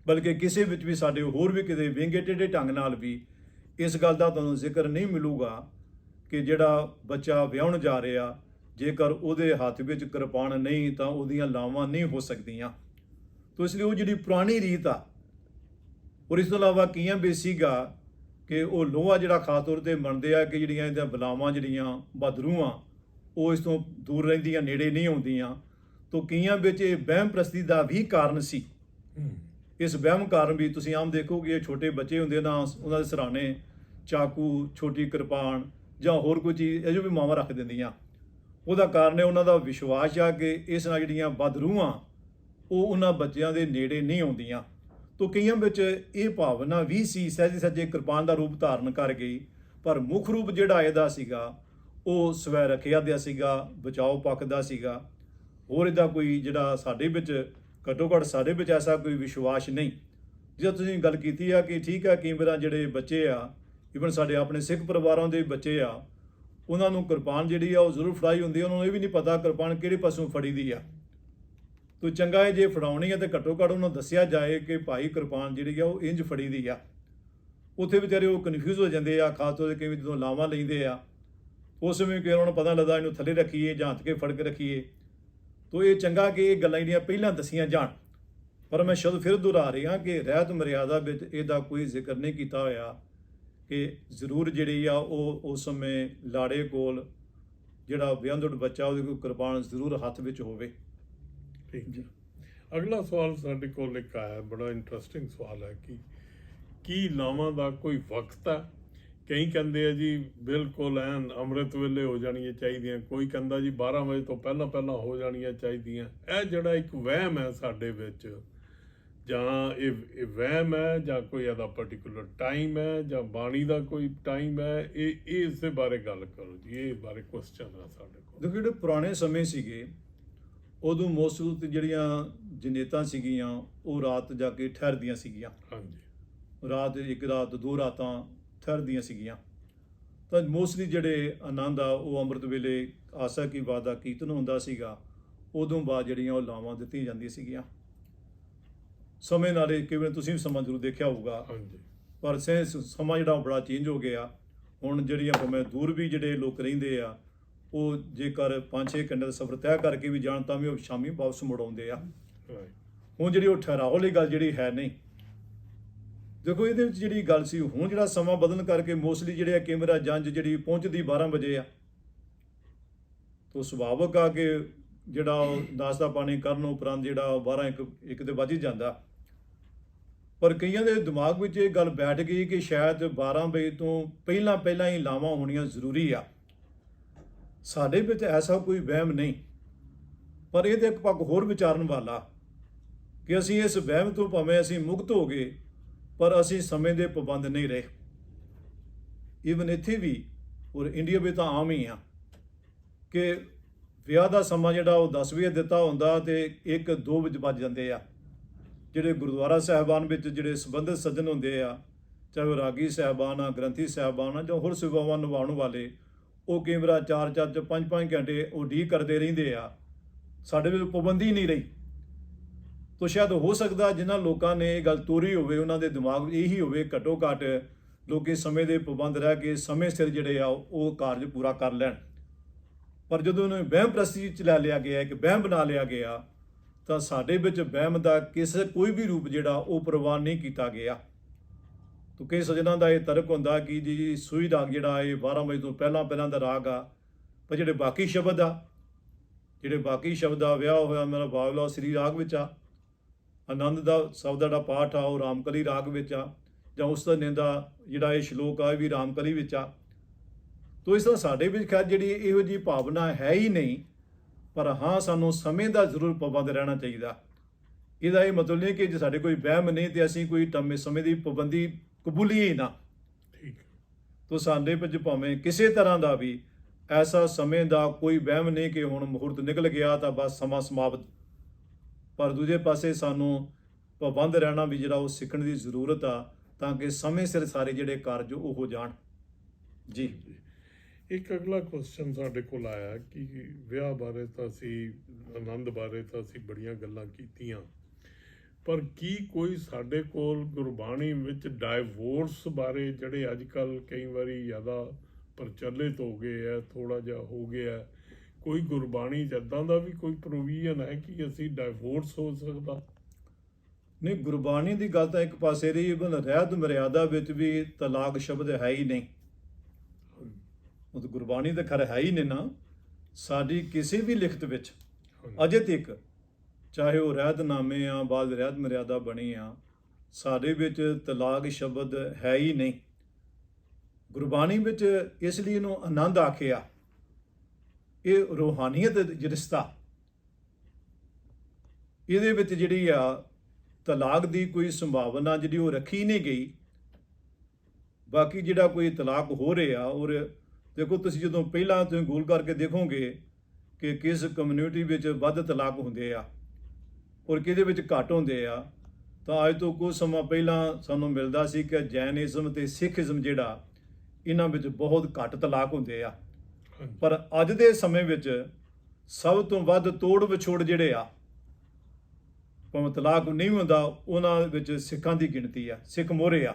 ਬਲਕਿ ਕਿਸੇ ਵਿੱਚ ਵੀ ਸਾਡੇ ਹੋਰ ਵੀ ਕਿਤੇ ਵਿੰਗੇ ਟੇਢੇ ਢੰਗ ਨਾਲ ਵੀ ਇਸ ਗੱਲ ਦਾ ਤੁਹਾਨੂੰ ਜ਼ਿਕਰ ਨਹੀਂ ਮਿਲੂਗਾ ਕਿ ਜਿਹੜਾ ਬੱਚਾ ਵਿਆਹੁਣ ਜਾ ਰਿਹਾ ਜੇਕਰ ਉਹਦੇ ਹੱਥ ਵਿੱਚ ਕਿਰਪਾਨ ਨਹੀਂ ਤਾਂ ਉਹਦੀਆਂ ਲਾਵਾਂ ਨਹੀਂ ਹੋ ਸਕਦੀਆਂ। ਤੋ ਇਸ ਲਈ ਉਹ ਜਿਹੜੀ ਪੁਰਾਣੀ ਰੀਤ ਆ, ਔਰ ਇਸ ਤੋਂ ਇਲਾਵਾ ਕਈਆਂ ਵੀ ਸੀਗਾ ਕਿ ਉਹ ਲੋਹਾ ਜਿਹੜਾ ਖਾਸ ਤੌਰ ਤੇ ਮੰਨਦੇ ਆ ਕਿ ਜਿਹੜੀਆਂ ਇਹਦੀਆਂ ਬਲਾਵਾਂ ਜਿਹੜੀਆਂ ਬਦਰੂਆਂ ਉਹ ਇਸ ਤੋਂ ਦੂਰ ਰਹਿੰਦੀਆਂ, ਨੇੜੇ ਨਹੀਂ ਆਉਂਦੀਆਂ। ਤੋ ਕਈਆਂ ਵਿੱਚ ਇਹ ਵਹਿਮ ਪ੍ਰਸਤੀ ਦਾ ਵੀ ਕਾਰਨ ਸੀ। ਇਸ ਵਹਿਮ ਕਾਰਨ ਵੀ ਤੁਸੀਂ ਆਮ ਦੇਖੋਗੇ ਛੋਟੇ ਬੱਚੇ ਹੁੰਦੇ ਨਾ, ਉਹਨਾਂ ਦੇ ਸਿਰਹਾਣੇ ਚਾਕੂ, ਛੋਟੀ ਕਿਰਪਾਨ ਜਾਂ ਹੋਰ ਕੋਈ ਚੀਜ਼ ਇਹ ਜੋ ਵੀ ਮਾਵਾਂ ਰੱਖ ਦਿੰਦੀਆਂ। ਉਹਦਾ ਕਾਰਨ ਹੈ ਉਹਨਾਂ ਦਾ ਵਿਸ਼ਵਾਸ ਆ ਕਿ ਇਸ ਨਾਲ ਜਿਹੜੀਆਂ ਬਦਰੂਹਾਂ ਉਹ ਉਹਨਾਂ ਬੱਚਿਆਂ ਦੇ ਨੇੜੇ ਨਹੀਂ ਆਉਂਦੀਆਂ। ਤੋ ਕਈਆਂ ਵਿੱਚ ਇਹ ਭਾਵਨਾ ਵੀ ਸੀ, ਸਹਿਜੇ ਸਹਿਜੇ ਕਿਰਪਾਨ ਦਾ ਰੂਪ ਧਾਰਨ ਕਰ ਗਈ, ਪਰ ਮੁੱਖ ਰੂਪ ਜਿਹੜਾ ਇਹਦਾ ਸੀਗਾ ਉਹ ਸਵੈ ਰੱਖਿਆ ਦਾ ਸੀਗਾ, ਬਚਾਓ ਪੱਖ ਦਾ ਸੀਗਾ। ਹੋਰ ਇਹਦਾ ਕੋਈ ਜਿਹੜਾ ਸਾਡੇ ਵਿੱਚ ਘੱਟੋ ਘੱਟ ਸਾਡੇ ਵਿੱਚ ਐਸਾ ਕੋਈ ਵਿਸ਼ਵਾਸ ਨਹੀਂ। ਜੇ ਤੁਸੀਂ ਗੱਲ ਕੀਤੀ ਆ ਕਿ ਠੀਕ ਆ, ਕਈ ਵਾਰ ਜਿਹੜੇ ਬੱਚੇ ਆ ਈਵਨ ਸਾਡੇ ਆਪਣੇ ਸਿੱਖ ਪਰਿਵਾਰਾਂ ਦੇ ਬੱਚੇ ਆ, ਉਹਨਾਂ ਨੂੰ ਕਿਰਪਾਨ ਜਿਹੜੀ ਆ ਉਹ ਜ਼ਰੂਰ ਫੜਾਈ ਹੁੰਦੀ ਆ, ਉਹਨਾਂ ਨੂੰ ਇਹ ਵੀ ਨਹੀਂ ਪਤਾ ਕਿਰਪਾਨ ਕਿਹੜੇ ਪਾਸੋਂ ਫੜੀ ਦੀ ਆ। ਤੋ ਚੰਗਾ ਹੈ ਜੇ ਫੜਾਉਣੀ ਹੈ ਤੇ ਘੱਟੋ ਘੱਟ ਉਹਨੂੰ ਦੱਸਿਆ ਜਾਏ ਕਿ ਭਾਈ ਕਿਰਪਾਨ ਜਿਹੜੀ ਆ ਉਹ ਇੰਜ ਫੜੀ ਦੀ ਆ। ਉੱਥੇ ਵਿਚਾਰੇ ਉਹ ਕਨਫਿਊਜ਼ ਹੋ ਜਾਂਦੇ ਆ, ਖਾਸ ਤੌਰ ਤੇ ਕਿਵੇਂ ਜਦੋਂ ਲਾਵਾਂ ਲੈਂਦੇ ਆ ਉਸ ਸਮੇਂ ਕਿ ਉਹਨਾਂ ਨੂੰ ਪਤਾ ਲੱਗਦਾ ਇਹਨੂੰ ਥੱਲੇ ਰੱਖੀਏ ਜਾਂ ਹੱਥ ਕੇ ਫੜ ਕੇ ਰੱਖੀਏ। ਤੋ ਇਹ ਚੰਗਾ ਕਿ ਇਹ ਗੱਲਾਂ ਜਿਹੜੀਆਂ ਪਹਿਲਾਂ ਦੱਸੀਆਂ ਜਾਣ। ਪਰ ਮੈਂ ਸ਼ਬਦ ਫਿਰ ਦੁਹਰਾ ਰਿਹਾ ਕਿ ਰਹਿਤ ਮਰਿਆਦਾ ਵਿੱਚ ਇਹਦਾ ਕੋਈ ਜ਼ਿਕਰ ਨਹੀਂ ਕੀਤਾ ਹੋਇਆ ਕਿ ਜ਼ਰੂਰ ਜਿਹੜੀ ਆ ਉਹ ਉਸ ਸਮੇਂ ਲਾੜੇ ਕੋਲ ਜਿਹੜਾ ਵਿਆਹੁੰਦੜ ਬੱਚਾ ਉਹਦੇ ਕੋਲ ਕਿਰਪਾਨ ਜ਼ਰੂਰ ਹੱਥ ਵਿੱਚ ਹੋਵੇ। ਠੀਕ ਜੀ। ਅਗਲਾ ਸਵਾਲ ਸਾਡੇ ਕੋਲ ਇੱਕ ਆਇਆ, ਬੜਾ ਇੰਟਰਸਟਿੰਗ ਸਵਾਲ ਹੈ ਕਿ ਕੀ ਲਾਵਾਂ ਦਾ ਕੋਈ ਵਕਤ ਹੈ? ਕਈ ਕਹਿੰਦੇ ਆ ਜੀ ਬਿਲਕੁਲ ਐਨ ਅੰਮ੍ਰਿਤ ਵੇਲੇ ਹੋ ਜਾਣੀਆਂ ਚਾਹੀਦੀਆਂ, ਕੋਈ ਕਹਿੰਦਾ ਜੀ 12 ਵਜੇ ਤੋਂ ਪਹਿਲਾਂ ਪਹਿਲਾਂ ਹੋ ਜਾਣੀਆਂ ਚਾਹੀਦੀਆਂ। ਇਹ ਜਿਹੜਾ ਇੱਕ ਵਹਿਮ ਹੈ ਸਾਡੇ ਵਿੱਚ, ਜਾਂ ਇਹ ਵਹਿਮ ਹੈ ਜਾਂ ਕੋਈ ਇਹਦਾ ਪਾਰਟਿਕੂਲਰ ਟਾਈਮ ਹੈ ਜਾਂ ਬਾਣੀ ਦਾ ਕੋਈ ਟਾਈਮ ਹੈ, ਇਹ ਇਸ ਦੇ ਬਾਰੇ ਗੱਲ ਕਰੋ ਜੀ। ਇਹ ਬਾਰੇ ਕੁਐਸਚਨ ਹੈ ਸਾਡੇ ਕੋਲ। ਦੇਖੋ ਜਿਹੜੇ ਪੁਰਾਣੇ ਸਮੇਂ ਸੀਗੇ ਉਦੋਂ ਮੌਸੂਲ ਜਿਹੜੀਆਂ ਜਨੇਤਾਂ ਸੀਗੀਆਂ ਉਹ ਰਾਤ ਜਾ ਕੇ ਠਹਿਰਦੀਆਂ ਸੀਗੀਆਂ। ਹਾਂਜੀ, ਰਾਤ, ਇੱਕ ਰਾਤ, 2 ਰਾਤਾਂ ਠਹਿਰਦੀਆਂ ਸੀਗੀਆਂ। ਤਾਂ ਮੋਸਟਲੀ ਜਿਹੜੇ ਆਨੰਦ ਆ ਉਹ ਅੰਮ੍ਰਿਤ ਵੇਲੇ ਆਸਾ ਕੀ ਬਾਤ ਦਾ ਕੀਰਤਨ ਹੁੰਦਾ ਸੀਗਾ, ਉਦੋਂ ਬਾਅਦ ਜਿਹੜੀਆਂ ਉਹ ਲਾਵਾਂ ਦਿੱਤੀਆਂ ਜਾਂਦੀਆਂ ਸੀਗੀਆਂ। ਸਮੇਂ ਨਾਲ ਕਿਵੇਂ ਤੁਸੀਂ ਵੀ ਸਮਾਂ ਜ਼ਰੂਰ ਦੇਖਿਆ ਹੋਊਗਾ, ਹਾਂਜੀ, ਪਰ ਸਮਾਂ ਜਿਹੜਾ ਬੜਾ ਚੇਂਜ ਹੋ ਗਿਆ। ਹੁਣ ਜਿਹੜੀਆਂ ਭਾਵੇਂ ਦੂਰ ਵੀ ਜਿਹੜੇ ਲੋਕ ਰਹਿੰਦੇ ਆ ਉਹ ਜੇਕਰ 5-6 ਘੰਟੇ ਦਾ ਸਫ਼ਰ ਤੈਅ ਕਰਕੇ ਵੀ ਜਾਣ ਤਾਂ ਵੀ ਉਹ ਸ਼ਾਮੀ ਵਾਪਸ ਮੁੜ ਆਉਂਦੇ ਆ। ਹੁਣ ਜਿਹੜੀ ਉਹ ਠਹਿਰਾਓ ਵਾਲੀ ਗੱਲ ਜਿਹੜੀ ਹੈ ਨਹੀਂ। ਦੇਖੋ ਇਹਦੇ ਵਿੱਚ ਜਿਹੜੀ ਗੱਲ ਸੀ, ਹੁਣ ਜਿਹੜਾ ਸਮਾਂ ਬਦਲਣ ਕਰਕੇ ਮੋਸਟਲੀ ਜਿਹੜੇ ਕੈਮਰਾ ਜੰਜ ਜਿਹੜੀ ਪਹੁੰਚਦੀ 12 ਵਜੇ ਆ, ਤਾਂ ਸੁਭਾਵਕ ਆ ਕਿ ਜਿਹੜਾ ਉਹ ਨਾਸ਼ਤਾ ਪਾਣੀ ਕਰਨ ਉਪਰੰਤ ਜਿਹੜਾ 12-1 ਤੇ ਵੱਜ ਹੀ ਜਾਂਦਾ। ਪਰ ਕਈਆਂ ਦੇ ਦਿਮਾਗ ਵਿੱਚ ਇਹ ਗੱਲ ਬੈਠ ਗਈ ਕਿ ਸ਼ਾਇਦ 12 ਵਜੇ ਤੋਂ ਪਹਿਲਾਂ ਪਹਿਲਾਂ ਹੀ ਲਾਵਾਂ ਹੋਣੀਆਂ ਜ਼ਰੂਰੀ ਆ। ਸਾਡੇ ਵਿੱਚ ਐਸਾ ਕੋਈ ਵਹਿਮ ਨਹੀਂ, ਪਰ ਇਹਦੇ ਇੱਕ ਪੱਖ ਹੋਰ ਵਿਚਾਰਨ ਵਾਲਾ ਕਿ ਅਸੀਂ ਇਸ ਵਹਿਮ ਤੋਂ ਭਾਵੇਂ ਅਸੀਂ ਮੁਕਤ ਹੋ ਗਏ ਪਰ ਅਸੀਂ ਸਮੇਂ ਦੇ ਪਾਬੰਦ ਨਹੀਂ ਰਹੇ। ਈਵਨ ਇੱਥੇ ਵੀ ਔਰ ਇੰਡੀਆ ਵਿੱਚ ਤਾਂ ਆਮ ਹੀ ਆ ਕਿ ਵਿਆਹ ਦਾ ਸਮਾਂ ਜਿਹੜਾ ਉਹ 10 ਵਜੇ ਦਿੱਤਾ ਹੁੰਦਾ ਤੇ 1-2 ਵਜੇ ਵੱਜ ਜਾਂਦੇ ਆ। ਜਿਹੜੇ ਗੁਰਦੁਆਰਾ ਸਾਹਿਬਾਨ ਵਿੱਚ ਜਿਹੜੇ ਸੰਬੰਧਿਤ ਸੱਜਣ ਹੁੰਦੇ ਆ, ਚਾਹੇ ਉਹ ਰਾਗੀ ਸਾਹਿਬਾਨ ਆ, ਗ੍ਰੰਥੀ ਸਾਹਿਬਾਨ ਆ ਜਾਂ ਹੋਰ ਸੇਵਾਵਾਂ ਨਿਭਾਉਣ ਵਾਲੇ, ਉਹ ਕਈ ਵਾਰ 4-4 5-5 ਘੰਟੇ ਉਡੀਕ ਕਰਦੇ ਰਹਿੰਦੇ ਆ ਸਾਡੇ ਵਿੱਚ ਪਾਬੰਦੀ ਨਹੀਂ ਰਹੀ। ਤਾਂ ਸ਼ਾਇਦ ਹੋ ਸਕਦਾ ਜਿਨ੍ਹਾਂ ਲੋਕਾਂ ਨੇ ਇਹ ਗੱਲ ਤੋਰੀ ਹੋਵੇ ਉਹਨਾਂ ਦੇ ਦਿਮਾਗ ਵਿੱਚ ਇਹੀ ਹੋਵੇ ਘੱਟੋ ਘੱਟ ਲੋਕੀ ਸਮੇਂ ਦੇ ਪਾਬੰਦ ਰਹਿ ਕੇ ਸਮੇਂ ਸਿਰ ਜਿਹੜੇ ਆ ਉਹ ਕਾਰਜ ਪੂਰਾ ਕਰ ਲੈਣ। ਪਰ ਜਦੋਂ ਉਹਨੂੰ ਵਹਿਮ ਪ੍ਰਸਤੀ ਚ ਲੈ ਲਿਆ ਗਿਆ, ਇੱਕ ਵਹਿਮ ਬਣਾ ਲਿਆ ਗਿਆ, ਤਾਂ ਸਾਡੇ ਵਿੱਚ ਵਹਿਮ ਦਾ ਕੋਈ ਵੀ ਰੂਪ ਜਿਹੜਾ ਉਹ ਪ੍ਰਵਾਨ ਨਹੀਂ ਕੀਤਾ ਗਿਆ। ਤਾਂ ਕਈ ਸੱਜਣਾਂ ਦਾ ਇਹ ਤਰਕ ਹੁੰਦਾ ਕਿ ਜੀ ਸੂਈ ਰਾਗ ਜਿਹੜਾ ਇਹ 12 ਵਜੇ ਤੋਂ ਪਹਿਲਾਂ ਦਾ ਰਾਗ ਆ, ਪਰ ਜਿਹੜੇ ਬਾਕੀ ਸ਼ਬਦ ਆ ਵਿਆਹ ਹੋਇਆ ਮੇਰਾ ਬਾਬਲਾ ਸ੍ਰੀ ਰਾਗ ਵਿੱਚ ਆ, ਆਨੰਦ ਦਾ ਸ਼ਬਦ ਦਾ ਪਾਠ ਆ ਉਹ ਰਾਮਕਲੀ ਰਾਗ ਵਿੱਚ ਆ, ਜਾਂ ਉਸ ਦਾ ਨਿੰਦਾ ਜਿਹੜਾ ਇਹ ਸ਼ਲੋਕ ਆ ਇਹ ਵੀ ਰਾਮਕਲੀ ਵਿੱਚ ਆ। ਤੋ ਇਸ ਤਰ੍ਹਾਂ ਸਾਡੇ ਵਿੱਚ ਖੈਰ ਜਿਹੜੀ ਇਹੋ ਜਿਹੀ ਭਾਵਨਾ ਹੈ ਹੀ ਨਹੀਂ, ਪਰ ਹਾਂ ਸਾਨੂੰ ਸਮੇਂ ਦਾ ਜ਼ਰੂਰ ਪਾਬੰਦ ਰਹਿਣਾ ਚਾਹੀਦਾ। ਇਹਦਾ ਇਹ ਮਤਲਬ ਨਹੀਂ ਕਿ ਜੇ ਸਾਡੇ ਕੋਈ ਵਹਿਮ ਨਹੀਂ ਤੇ ਅਸੀਂ ਕੋਈ ਸਮੇਂ ਦੀ ਪਾਬੰਦੀ ਕਬੂਲੀਏ ਹੀ ਨਾ। ਠੀਕ। ਤੋ ਸਾਡੇ ਵਿੱਚ ਭਾਵੇਂ ਕਿਸੇ ਤਰ੍ਹਾਂ ਦਾ ਵੀ ਐਸਾ ਸਮੇਂ ਦਾ ਕੋਈ ਵਹਿਮ ਨਹੀਂ ਕਿ ਹੁਣ ਮੁਹੂਰਤ ਨਿਕਲ ਗਿਆ ਤਾਂ ਬਸ ਸਮਾਂ ਸਮਾਪਤ। ਪਰ ਦੂਜੇ ਪਾਸੇ ਸਾਨੂੰ ਪਾਬੰਦ ਰਹਿਣਾ ਵੀ ਜਿਹੜਾ ਉਹ ਸਿੱਖਣ ਦੀ ਜ਼ਰੂਰਤ ਆ, ਤਾਂ ਕਿ ਸਮੇਂ ਸਿਰ ਸਾਰੇ ਜਿਹੜੇ ਕਾਰਜ ਉਹ ਹੋ ਜਾਣ। ਜੀ ਇੱਕ ਅਗਲਾ ਕੁਐਸਚਨ ਸਾਡੇ ਕੋਲ ਆਇਆ ਕਿ ਵਿਆਹ ਬਾਰੇ ਤਾਂ ਅਸੀਂ, ਆਨੰਦ ਬਾਰੇ ਤਾਂ ਅਸੀਂ ਬੜੀਆਂ ਗੱਲਾਂ ਕੀਤੀਆਂ, ਪਰ ਕੀ ਕੋਈ ਸਾਡੇ ਕੋਲ ਗੁਰਬਾਣੀ ਵਿੱਚ ਡਾਈਵੋਰਸ ਬਾਰੇ ਜਿਹੜੇ ਅੱਜ ਕੱਲ੍ਹ ਕਈ ਵਾਰੀ ਜ਼ਿਆਦਾ ਪ੍ਰਚਲਿਤ ਹੋ ਗਏ ਹੈ, ਥੋੜ੍ਹਾ ਜਿਹਾ ਹੋ ਗਿਆ, ਕੋਈ ਗੁਰਬਾਣੀ 'ਚ ਇੱਦਾਂ ਦਾ ਵੀ ਕੋਈ ਪ੍ਰੋਵੀਜ਼ਨ ਹੈ ਕਿ ਅਸੀਂ ਡਾਈਵੋਰਸ ਹੋ ਸਕਦਾ? ਨਹੀਂ, ਗੁਰਬਾਣੀ ਦੀ ਗੱਲ ਤਾਂ ਇੱਕ ਪਾਸੇ ਰਹੀ, ਰਹਿਤ ਮਰਿਆਦਾ ਵਿੱਚ ਵੀ ਤਲਾਕ ਸ਼ਬਦ ਹੈ ਹੀ ਨਹੀਂ। ਉਹ ਤਾਂ ਗੁਰਬਾਣੀ ਤਾਂ ਖੈਰ ਹੈ ਹੀ ਨਹੀਂ ਨਾ। ਸਾਡੀ ਕਿਸੇ ਵੀ ਲਿਖਤ ਵਿੱਚ ਅਜੇ ਤੱਕ, ਚਾਹੇ ਉਹ ਰਹਿਤਨਾਮੇ ਆ, ਬਾਅਦ ਰਹਿਤ ਮਰਿਆਦਾ ਬਣੀ ਆ, ਸਾਡੇ ਵਿੱਚ ਤਲਾਕ ਸ਼ਬਦ ਹੈ ਹੀ ਨਹੀਂ। ਗੁਰਬਾਣੀ ਵਿੱਚ ਇਸ ਲਈ ਇਹਨੂੰ ਆਨੰਦ ਆਖਿਆ। ਇਹ ਰੂਹਾਨੀਅਤ ਰਿਸ਼ਤਾ, ਇਹਦੇ ਵਿੱਚ ਜਿਹੜੀ ਆ ਤਲਾਕ ਦੀ ਕੋਈ ਸੰਭਾਵਨਾ ਜਿਹੜੀ ਉਹ ਰੱਖੀ ਨਹੀਂ ਗਈ। ਬਾਕੀ ਜਿਹੜਾ ਕੋਈ ਤਲਾਕ ਹੋ ਰਿਹਾ, ਔਰ ਦੇਖੋ ਤੁਸੀਂ ਜਦੋਂ ਪਹਿਲਾਂ ਤੁਸੀਂ ਗੋਲ ਕਰਕੇ ਦੇਖੋਗੇ ਕਿ ਕਿਸ ਕਮਿਊਨਿਟੀ ਵਿੱਚ ਵੱਧ ਤਲਾਕ ਹੁੰਦੇ ਆ ਔਰ ਕਿਹਦੇ ਵਿੱਚ ਘੱਟ ਹੁੰਦੇ ਆ, ਤਾਂ ਅੱਜ ਤੋਂ ਕੁਝ ਸਮਾਂ ਪਹਿਲਾਂ ਸਾਨੂੰ ਮਿਲਦਾ ਸੀ ਕਿ ਜੈਨਿਜ਼ਮ ਤੇ ਸਿੱਖੀਜ਼ਮ ਜਿਹੜਾ ਇਹਨਾਂ ਵਿੱਚ ਬਹੁਤ ਘੱਟ ਤਲਾਕ ਹੁੰਦੇ ਆ। ਪਰ ਅੱਜ ਦੇ ਸਮੇਂ ਵਿੱਚ ਸਭ ਤੋਂ ਵੱਧ ਤੋੜ ਵਿਛੋੜ ਜਿਹੜੇ ਆ, ਭਾਵੇਂ ਤਲਾਕ ਨਹੀਂ ਹੁੰਦਾ, ਉਹਨਾਂ ਵਿੱਚ ਸਿੱਖਾਂ ਦੀ ਗਿਣਤੀ ਆ, ਸਿੱਖ ਮੋਹਰੇ ਆ।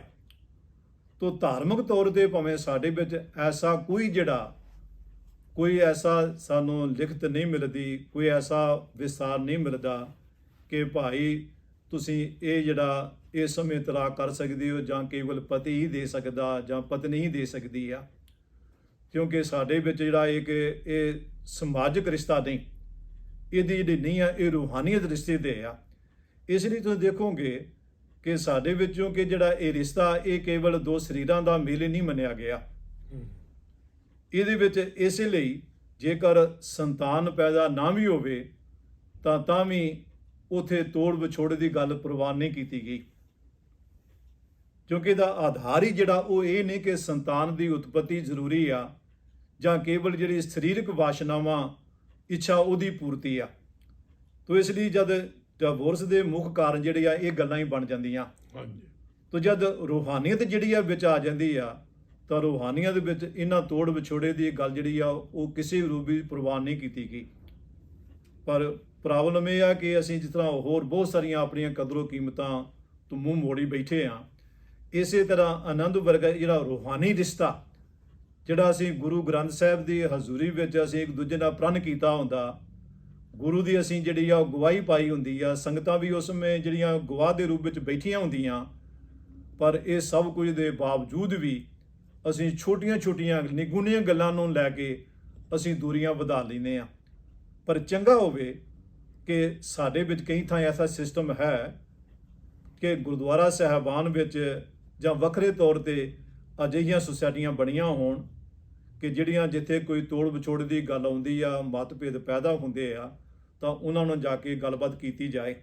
ਤੋ ਧਾਰਮਿਕ ਤੌਰ ਤੇ ਭਾਵੇਂ ਸਾਡੇ ਵਿੱਚ ਐਸਾ ਕੋਈ ਐਸਾ ਸਾਨੂੰ ਲਿਖਤ ਨਹੀਂ ਮਿਲਦੀ, ਕੋਈ ਐਸਾ ਵਿਸਤਾਰ ਨਹੀਂ ਮਿਲਦਾ ਕਿ ਭਾਈ ਤੁਸੀਂ ਇਹ ਜਿਹੜਾ ਇਸ ਸਮੇਂ ਤਲਾਕ ਕਰ ਸਕਦੇ ਹੋ, ਜਾਂ ਕੇਵਲ ਪਤੀ ਹੀ ਦੇ ਸਕਦਾ ਜਾਂ ਪਤਨੀ ਹੀ ਦੇ ਸਕਦੀ ਆ। ਕਿਉਂਕਿ ਸਾਡੇ ਵਿੱਚ ਜਿਹੜਾ ਇਹ ਸਮਾਜਿਕ ਰਿਸ਼ਤਾ ਨਹੀਂ, ਇਹਦੀ ਜਿਹੜੀ ਨਹੀਂ ਆ, ਇਹ ਰੂਹਾਨੀਅਤ ਰਿਸ਼ਤੇ ਦੇ ਆ। ਇਸ ਲਈ ਤੁਸੀਂ ਦੇਖੋਗੇ ਕਿ ਸਾਡੇ ਵਿੱਚੋਂ ਕਿ ਜਿਹੜਾ ਇਹ ਰਿਸ਼ਤਾ ਇਹ ਕੇਵਲ ਦੋ ਸਰੀਰਾਂ ਦਾ ਮੇਲ ਨਹੀਂ ਮੰਨਿਆ ਗਿਆ। ਇਹਦੇ ਵਿੱਚ ਇਸੇ ਲਈ ਜੇਕਰ ਸੰਤਾਨ ਪੈਦਾ ਨਾ ਵੀ ਹੋਵੇ ਤਾਂ ਵੀ ਉਥੇ ਤੋੜ ਵਿਛੋੜ ਦੀ ਗੱਲ ਪ੍ਰਵਾਨ ਨਹੀਂ ਕੀਤੀ ਗਈ, ਕਿਉਂਕਿ ਇਹਦਾ ਆਧਾਰ ਹੀ ਜਿਹੜਾ ਉਹ ਇਹ ਨਹੀਂ ਕਿ ਸੰਤਾਨ ਦੀ ਉਤਪਤੀ ਜ਼ਰੂਰੀ ਆ ਜਾਂ ਕੇਵਲ ਜਿਹੜੀ ਸਰੀਰਕ ਵਾਸ਼ਨਾਵਾਂ ਇੱਛਾ ਉਹਦੀ ਪੂਰਤੀ ਆ। ਤੋ ਇਸ ਲਈ ਜਦ ਡਿਵੋਰਸ ਦੇ ਮੁੱਖ ਕਾਰਨ ਜਿਹੜੇ ਆ ਇਹ ਗੱਲਾਂ ਹੀ ਬਣ ਜਾਂਦੀਆਂ। ਹਾਂਜੀ। ਤੋ ਜਦ ਰੂਹਾਨੀਅਤ ਜਿਹੜੀ ਆ ਵਿੱਚ ਆ ਜਾਂਦੀ ਆ, ਤਾਂ ਰੂਹਾਨੀਅਤ ਵਿੱਚ ਇਹਨਾਂ ਤੋੜ ਵਿਛੋੜੇ ਦੀ ਗੱਲ ਜਿਹੜੀ ਆ ਉਹ ਕਿਸੇ ਰੂਪ ਵੀ ਪ੍ਰਵਾਨ ਨਹੀਂ ਕੀਤੀ ਗਈ। ਪਰ ਪ੍ਰੋਬਲਮ ਇਹ ਆ ਕਿ ਅਸੀਂ ਜਿਸ ਤਰ੍ਹਾਂ ਹੋਰ ਬਹੁਤ ਸਾਰੀਆਂ ਆਪਣੀਆਂ ਕਦਰੋ ਕੀਮਤਾਂ ਤੋਂ ਮੂੰਹ ਮੋੜੀ ਬੈਠੇ ਆ, ਇਸੇ ਤਰ੍ਹਾਂ ਆਨੰਦ ਵਰਗਾ ਜਿਹੜਾ ਰੂਹਾਨੀ ਰਿਸ਼ਤਾ ਜਿਹੜਾ ਅਸੀਂ ਗੁਰੂ ਗ੍ਰੰਥ ਸਾਹਿਬ ਦੀ ਹਜ਼ੂਰੀ ਵਿੱਚ ਅਸੀਂ ਇੱਕ ਦੂਜੇ ਨਾਲ ਪ੍ਰਣ ਕੀਤਾ ਹੁੰਦਾ, ਗੁਰੂ ਦੀ ਅਸੀਂ ਜਿਹੜੀ ਆ ਉਹ ਗਵਾਹੀ ਪਾਈ ਹੁੰਦੀ ਆ, ਸੰਗਤਾਂ ਵੀ ਉਸ ਸਮੇਂ ਜਿਹੜੀਆਂ ਗਵਾਹ ਦੇ ਰੂਪ ਵਿੱਚ ਬੈਠੀਆਂ ਹੁੰਦੀਆਂ, ਪਰ ਇਹ ਸਭ ਕੁਝ ਦੇ ਬਾਵਜੂਦ ਵੀ ਅਸੀਂ ਛੋਟੀਆਂ ਨਿਗੁਣੀਆਂ ਗੱਲਾਂ ਨੂੰ ਲੈ ਕੇ ਅਸੀਂ ਦੂਰੀਆਂ ਵਧਾ ਲੈਂਦੇ ਆ। ਪਰ ਚੰਗਾ ਹੋਵੇ ਕਿ ਸਾਡੇ ਵਿੱਚ ਕਈ ਥਾਂ ਐਸਾ ਸਿਸਟਮ ਹੈ ਕਿ ਗੁਰਦੁਆਰਾ ਸਾਹਿਬਾਨ ਵਿੱਚ ਜਾਂ ਵੱਖਰੇ ਤੌਰ ਤੇ ਅਜਿਹੀਆਂ ਸੁਸਾਇਟੀਆਂ ਬਣੀਆਂ ਹੋਣ ਕਿ ਜਿਹੜੀਆਂ ਜਿੱਥੇ ਕੋਈ ਤੋੜ ਵਿਛੋੜ ਦੀ ਗੱਲ ਆਉਂਦੀ ਆ, ਮਤਭੇਦ ਪੈਦਾ ਹੁੰਦੇ ਆ, ਤਾਂ ਉਹਨਾਂ ਨੂੰ ਜਾ ਕੇ ਗੱਲਬਾਤ ਕੀਤੀ ਜਾਏ।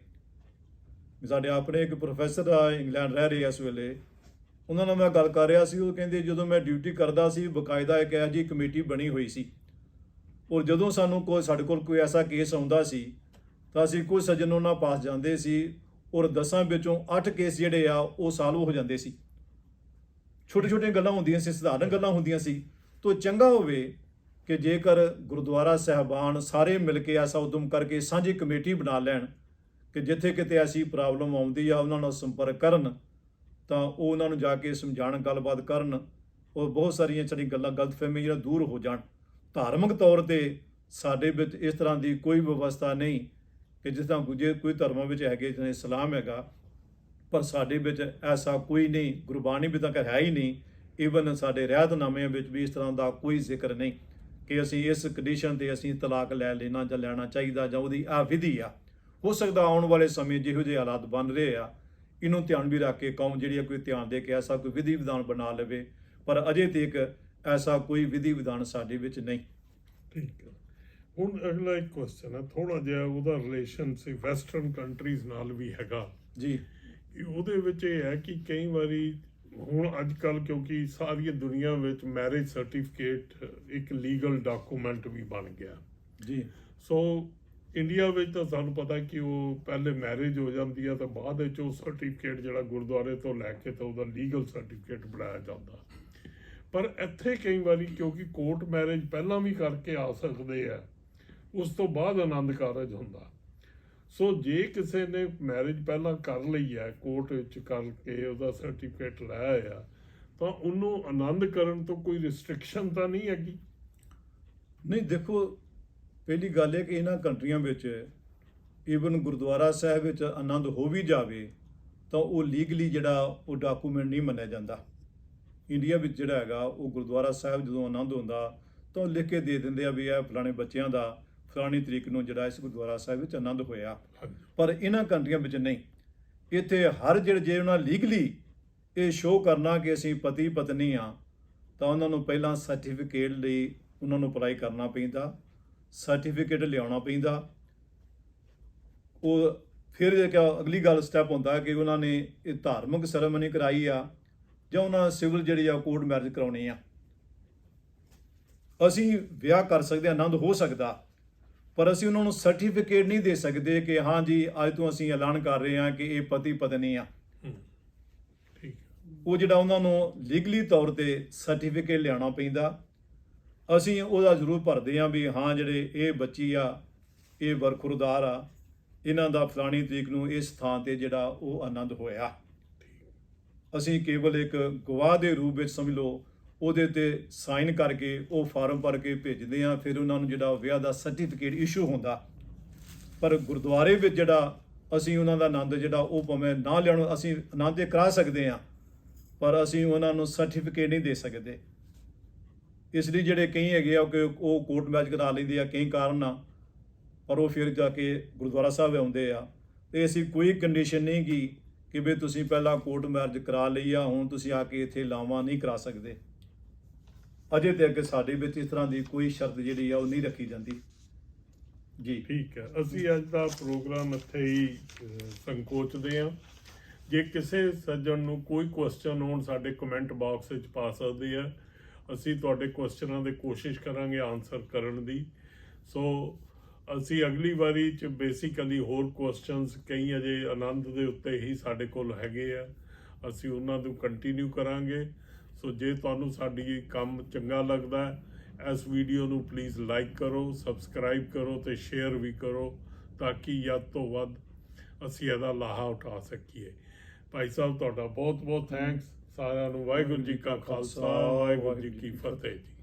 ਸਾਡੇ ਆਪਣੇ ਇੱਕ ਪ੍ਰੋਫੈਸਰ ਆ, ਇੰਗਲੈਂਡ ਰਹਿ ਰਹੇ ਇਸ ਵੇਲੇ, ਉਹਨਾਂ ਨਾਲ ਮੈਂ ਗੱਲ ਕਰ ਰਿਹਾ ਸੀ। ਉਹ ਕਹਿੰਦੇ ਜਦੋਂ ਮੈਂ ਡਿਊਟੀ ਕਰਦਾ ਸੀ ਬਕਾਇਦਾ ਇੱਕ ਇਹੋ ਜਿਹੀ ਕਮੇਟੀ ਬਣੀ ਹੋਈ ਸੀ, ਔਰ ਜਦੋਂ ਸਾਡੇ ਕੋਲ ਕੋਈ ਐਸਾ ਕੇਸ ਆਉਂਦਾ ਸੀ ਤਾਂ ਅਸੀਂ ਕੁਝ ਸੱਜਣ ਉਹਨਾਂ ਪਾਸ ਜਾਂਦੇ ਸੀ, ਔਰ 10 ਵਿੱਚੋਂ 8 ਕੇਸ ਜਿਹੜੇ ਆ ਉਹ ਸਾਲਵ ਹੋ ਜਾਂਦੇ ਸੀ। ਛੋਟੀਆਂ ਗੱਲਾਂ ਹੁੰਦੀਆਂ ਸੀ, ਸਧਾਰਨ ਗੱਲਾਂ ਹੁੰਦੀਆਂ ਸੀ। ਤੋ ਚੰਗਾ ਹੋਵੇ ਕਿ ਜੇਕਰ ਗੁਰਦੁਆਰਾ ਸਾਹਿਬਾਨ ਸਾਰੇ ਮਿਲ ਕੇ ਐਸਾ ਉਦਮ ਕਰਕੇ ਸਾਂਝੀ ਕਮੇਟੀ ਬਣਾ ਲੈਣ ਕਿ ਜਿੱਥੇ ਕਿਤੇ ਐਸੀ ਪ੍ਰੋਬਲਮ ਆਉਂਦੀ ਆ ਉਹਨਾਂ ਨਾਲ ਸੰਪਰਕ ਕਰਨ, ਤਾਂ ਉਹ ਉਹਨਾਂ ਨੂੰ ਜਾ ਕੇ ਸਮਝਾਉਣ, ਗੱਲਬਾਤ ਕਰਨ, ਔਰ ਬਹੁਤ ਸਾਰੀਆਂ ਜਿਹੜੀਆਂ ਗੱਲਾਂ ਗਲਤਫਹਿਮੀਆਂ ਜਿਹੜਾ ਦੂਰ ਹੋ ਜਾਣ। ਧਾਰਮਿਕ ਤੌਰ ਤੇ ਸਾਡੇ ਵਿੱਚ ਇਸ ਤਰ੍ਹਾਂ ਦੀ ਕੋਈ ਵਿਵਸਥਾ ਨਹੀਂ ਕਿ ਜਿਸ ਤਰ੍ਹਾਂ ਦੂਜੇ ਕੋਈ ਧਰਮਾਂ ਵਿੱਚ ਹੈਗੇ, ਜਿਵੇਂ ਇਸਲਾਮ ਹੈਗਾ, ਪਰ ਸਾਡੇ ਵਿੱਚ ਐਸਾ ਕੋਈ ਨਹੀਂ, ਗੁਰਬਾਣੀ ਵੀ ਤੱਕ ਹੈ ਹੀ ਨਹੀਂ। ਈਵਨ ਸਾਡੇ ਰਹਿਤਨਾਮਿਆਂ ਵਿੱਚ ਵੀ ਇਸ ਤਰ੍ਹਾਂ ਦਾ ਕੋਈ ਜ਼ਿਕਰ ਨਹੀਂ ਕਿ ਅਸੀਂ ਇਸ ਕੰਡੀਸ਼ਨ ਤੇ ਅਸੀਂ ਤਲਾਕ ਲੈ ਲੈਣਾ ਜਾਂ ਲੈਣਾ ਚਾਹੀਦਾ ਜਾਂ ਉਹਦੀ ਆ ਵਿਧੀ ਆ। ਹੋ ਸਕਦਾ ਆਉਣ ਵਾਲੇ ਸਮੇਂ ਜਿਹੋ ਜਿਹੇ ਹਾਲਾਤ ਬਣ ਰਹੇ ਆ, ਇਹਨੂੰ ਧਿਆਨ ਵੀ ਰੱਖ ਕੇ ਕੌਮ ਜਿਹੜੀ ਆ ਕੋਈ ਧਿਆਨ ਦੇ ਕੇ ਐਸਾ ਕੋਈ ਵਿਧੀ ਵਿਧਾਨ ਬਣਾ ਲਵੇ, ਪਰ ਅਜੇ ਤੱਕ ਐਸਾ ਕੋਈ ਵਿਧੀ ਵਿਧਾਨ ਸਾਡੇ ਵਿੱਚ ਨਹੀਂ। ਠੀਕ ਹੈ। ਹੁਣ ਅਗਲਾ ਇੱਕ ਕੁਐਸਚਨ ਹੈ, ਥੋੜਾ ਜਿਹਾ ਉਹਦਾ ਰਿਲੇਸ਼ਨ ਸੀ ਵੈਸਟਰਨ ਕੰਟਰੀਜ਼ ਨਾਲ ਵੀ ਹੈਗਾ ਜੀ। ਕਿ ਉਹਦੇ ਵਿੱਚ ਇਹ ਹੈ ਕਿ ਕਈ ਵਾਰੀ ਹੁਣ ਅੱਜ ਕੱਲ੍ਹ ਕਿਉਂਕਿ ਸਾਰੀ ਦੁਨੀਆ ਵਿੱਚ ਮੈਰਿਜ ਸਰਟੀਫਿਕੇਟ ਇੱਕ ਲੀਗਲ ਡਾਕੂਮੈਂਟ ਵੀ ਬਣ ਗਿਆ ਜੀ। ਸੋ ਇੰਡੀਆ ਵਿੱਚ ਤਾਂ ਸਾਨੂੰ ਪਤਾ ਕਿ ਉਹ ਪਹਿਲੇ ਮੈਰਿਜ ਹੋ ਜਾਂਦੀ ਹੈ ਤਾਂ ਬਾਅਦ ਵਿੱਚ ਉਹ ਸਰਟੀਫਿਕੇਟ ਜਿਹੜਾ ਗੁਰਦੁਆਰੇ ਤੋਂ ਲੈ ਕੇ ਤਾਂ ਉਹਦਾ ਲੀਗਲ ਸਰਟੀਫਿਕੇਟ ਬਣਾਇਆ ਜਾਂਦਾ। ਪਰ ਇੱਥੇ ਕਈ ਵਾਰੀ ਕਿਉਂਕਿ ਕੋਰਟ ਮੈਰਿਜ ਪਹਿਲਾਂ ਵੀ ਕਰਕੇ ਆ ਸਕਦੇ ਆ, ਉਸ ਤੋਂ ਬਾਅਦ ਆਨੰਦ ਕਾਰਜ ਹੁੰਦਾ। ਸੋ ਜੇ ਕਿਸੇ ਨੇ ਮੈਰਿਜ ਪਹਿਲਾਂ ਕਰ ਲਈ ਹੈ, ਕੋਰਟ ਵਿੱਚ ਕਰਕੇ ਉਹਦਾ ਸਰਟੀਫਿਕੇਟ ਲੈ ਆਇਆ, ਤਾਂ ਉਹਨੂੰ ਆਨੰਦ ਕਰਨ ਤੋਂ ਕੋਈ ਰਿਸਟ੍ਰਿਕਸ਼ਨ ਤਾਂ ਨਹੀਂ ਹੈਗੀ? ਨਹੀਂ, ਦੇਖੋ ਪਹਿਲੀ ਗੱਲ ਇਹ ਕਿ ਇਹਨਾਂ ਕੰਟਰੀਆਂ ਵਿੱਚ ਈਵਨ ਗੁਰਦੁਆਰਾ ਸਾਹਿਬ ਵਿੱਚ ਆਨੰਦ ਹੋ ਵੀ ਜਾਵੇ ਤਾਂ ਉਹ ਲੀਗਲੀ ਜਿਹੜਾ ਉਹ ਡਾਕੂਮੈਂਟ ਨਹੀਂ ਮੰਨਿਆ ਜਾਂਦਾ। ਇੰਡੀਆ ਵਿੱਚ ਜਿਹੜਾ ਹੈਗਾ ਉਹ ਗੁਰਦੁਆਰਾ ਸਾਹਿਬ ਜਦੋਂ ਆਨੰਦ ਹੁੰਦਾ ਤਾਂ ਉਹ ਲਿਖ ਕੇ ਦੇ ਦਿੰਦੇ ਆ ਵੀ ਇਹ ਫਲਾਣੇ ਬੱਚਿਆਂ ਦਾ ਫਲਾਣੀ ਤਰੀਕ ਨੂੰ ਜਿਹੜਾ ਇਸ ਗੁਰਦੁਆਰਾ ਸਾਹਿਬ ਵਿੱਚ ਆਨੰਦ ਹੋਇਆ। ਪਰ ਇਹਨਾਂ ਕੰਟਰੀਆਂ ਵਿੱਚ ਨਹੀਂ। ਇੱਥੇ ਹਰ ਜੇ ਉਹਨਾਂ ਲੀਗਲੀ ਇਹ ਸ਼ੋਅ ਕਰਨਾ ਕਿ ਅਸੀਂ ਪਤੀ ਪਤਨੀ ਆ, ਤਾਂ ਉਹਨਾਂ ਨੂੰ ਪਹਿਲਾਂ ਸਰਟੀਫਿਕੇਟ ਲਈ ਉਹਨਾਂ ਨੂੰ ਅਪਲਾਈ ਕਰਨਾ ਪੈਂਦਾ, ਸਰਟੀਫਿਕੇਟ ਲਿਆਉਣਾ ਪੈਂਦਾ। ਉਹ ਫਿਰ ਇੱਕ ਅਗਲੀ ਗੱਲ ਸਟੈਪ ਹੁੰਦਾ ਕਿ ਉਹਨਾਂ ਨੇ ਇਹ ਧਾਰਮਿਕ ਸੈਰੇਮਨੀ ਕਰਾਈ ਆ ਜਾਂ ਉਹਨਾਂ ਸਿਵਲ ਜਿਹੜੀ ਆ ਕੋਰਟ ਮੈਰਿਜ ਕਰਾਉਣੀ ਆ। ਅਸੀਂ ਵਿਆਹ ਕਰ ਸਕਦੇ, ਆਨੰਦ ਹੋ ਸਕਦਾ, ਪਰ ਅਸੀਂ ਉਹਨਾਂ ਨੂੰ ਸਰਟੀਫਿਕੇਟ ਨਹੀਂ ਦੇ ਸਕਦੇ ਕਿ ਹਾਂ ਜੀ ਅੱਜ ਤੋਂ ਅਸੀਂ ਐਲਾਨ ਕਰ ਰਹੇ ਹਾਂ ਕਿ ਇਹ ਪਤੀ ਪਤਨੀ ਆ। ਉਹ ਜਿਹੜਾ ਉਹਨਾਂ ਨੂੰ ਲੀਗਲੀ ਤੌਰ ਤੇ ਸਰਟੀਫਿਕੇਟ ਲਿਆਉਣਾ ਪੈਂਦਾ। ਅਸੀਂ ਉਹਦਾ ਜ਼ਰੂਰ ਭਰਦੇ ਹਾਂ ਵੀ ਹਾਂ ਜਿਹੜੇ ਇਹ ਬੱਚੀ ਆ, ਇਹ ਬਰਖੁਰਦਾਰ ਆ, ਇਹਨਾਂ ਦਾ ਫਲਾਣੀ ਤਰੀਕ ਨੂੰ ਇਸ ਥਾਂ ਤੇ ਜਿਹੜਾ ਉਹ ਆਨੰਦ ਹੋਇਆ। ਅਸੀਂ ਕੇਵਲ ਇੱਕ ਗਵਾਹ ਦੇ ਰੂਪ ਵਿੱਚ ਸਮਝ ਲਓ ਉਹਦੇ ਤੇ ਸਾਈਨ ਕਰਕੇ ਉਹ ਫਾਰਮ ਭਰ ਕੇ ਭੇਜਦੇ ਹਾਂ, ਫਿਰ ਉਹਨਾਂ ਨੂੰ ਜਿਹੜਾ ਵਿਆਹ ਦਾ ਸਰਟੀਫਿਕੇਟ ਇਸ਼ੂ ਹੁੰਦਾ। ਪਰ ਗੁਰਦੁਆਰੇ ਵਿੱਚ ਜਿਹੜਾ ਅਸੀਂ ਉਹਨਾਂ ਦਾ ਆਨੰਦ ਜਿਹੜਾ ਉਹ ਭਾਵੇਂ ਨਾ ਲਿਆਉਣ, ਅਸੀਂ ਆਨੰਦ ਤੇ ਕਰਾ ਸਕਦੇ ਹਾਂ, ਪਰ ਅਸੀਂ ਉਹਨਾਂ ਨੂੰ ਸਰਟੀਫਿਕੇਟ ਨਹੀਂ ਦੇ ਸਕਦੇ। ਇਸ ਲਈ ਜਿਹੜੇ ਕਈ ਹੈਗੇ ਆ ਕਿ ਉਹ ਕੋਰਟ ਮੈਰਿਜ ਕਰਾ ਲੈਂਦੇ ਆ, ਕਈ ਕਾਰਨ ਆ, ਪਰ ਉਹ ਫਿਰ ਜਾ ਕੇ ਗੁਰਦੁਆਰਾ ਸਾਹਿਬ ਆਉਂਦੇ ਆ। ਤੇ ਅਸੀਂ ਕੋਈ ਕੰਡੀਸ਼ਨ ਨਹੀਂ ਗੀ ਕਿ ਵੀ ਤੁਸੀਂ ਪਹਿਲਾਂ ਕੋਰਟ ਮੈਰਿਜ ਕਰਾ ਲਈ ਆ, ਹੁਣ ਤੁਸੀਂ ਆ ਕੇ ਇੱਥੇ ਲਾਵਾਂ ਨਹੀਂ ਕਰਾ ਸਕਦੇ। ਅਜੇ ਤੇ ਅੱਗੇ ਸਾਡੇ ਵਿੱਚ ਇਸ ਤਰ੍ਹਾਂ ਦੀ ਕੋਈ ਸ਼ਰਤ ਜਿਹੜੀ ਆ ਉਹ ਨਹੀਂ ਰੱਖੀ ਜਾਂਦੀ। ਜੀ ਠੀਕ ਹੈ। ਅਸੀਂ ਅੱਜ ਦਾ ਪ੍ਰੋਗਰਾਮ ਇੱਥੇ ਹੀ ਸੰਕੋਚਦੇ ਹਾਂ। ਜੇ ਕਿਸੇ ਸੱਜਣ ਨੂੰ ਕੋਈ ਕੁਐਸਚਨ ਹੋਣ ਸਾਡੇ ਕਮੈਂਟ ਬਾਕਸ ਵਿੱਚ ਪਾ ਸਕਦੇ ਆ, ਅਸੀਂ ਤੁਹਾਡੇ ਕੁਐਸਚਨਾਂ ਦੀ ਕੋਸ਼ਿਸ਼ ਕਰਾਂਗੇ ਆਨਸਰ ਕਰਨ ਦੀ। ਸੋ ਅਸੀਂ ਅਗਲੀ ਵਾਰੀ 'ਚ ਬੇਸਿਕਲੀ ਹੋਰ ਕੁਐਸਚਨਸ ਕਈ ਅਜੇ ਆਨੰਦ ਦੇ ਉੱਤੇ ਹੀ ਸਾਡੇ ਕੋਲ ਹੈਗੇ ਆ, ਅਸੀਂ ਉਹਨਾਂ ਨੂੰ ਕੰਟੀਨਿਊ ਕਰਾਂਗੇ। ਸੋ ਜੇ ਤੁਹਾਨੂੰ ਸਾਡੀ ਕੰਮ ਚੰਗਾ ਲੱਗਦਾ ਹੈ, ਇਸ ਵੀਡੀਓ ਨੂੰ ਪਲੀਜ਼ ਲਾਈਕ ਕਰੋ, ਸਬਸਕ੍ਰਾਈਬ ਕਰੋ ਤੇ ਸ਼ੇਅਰ ਵੀ ਕਰੋ, ਤਾਂ ਕਿ ਵੱਧ ਤੋਂ ਵੱਧ ਅਸੀਂ ਇਹਦਾ ਲਾਹਾ ਉਠਾ ਸਕੀਏ। ਭਾਈ ਸਾਹਿਬ ਤੁਹਾਡਾ ਬਹੁਤ ਬਹੁਤ ਥੈਂਕਸ। ਸਾਰਿਆਂ ਨੂੰ ਵਾਹਿਗੁਰੂ ਜੀ ਕਾ ਖਾਲਸਾ, ਵਾਹਿਗੁਰੂ ਜੀ ਕੀ ਫਤਿਹ ਜੀ।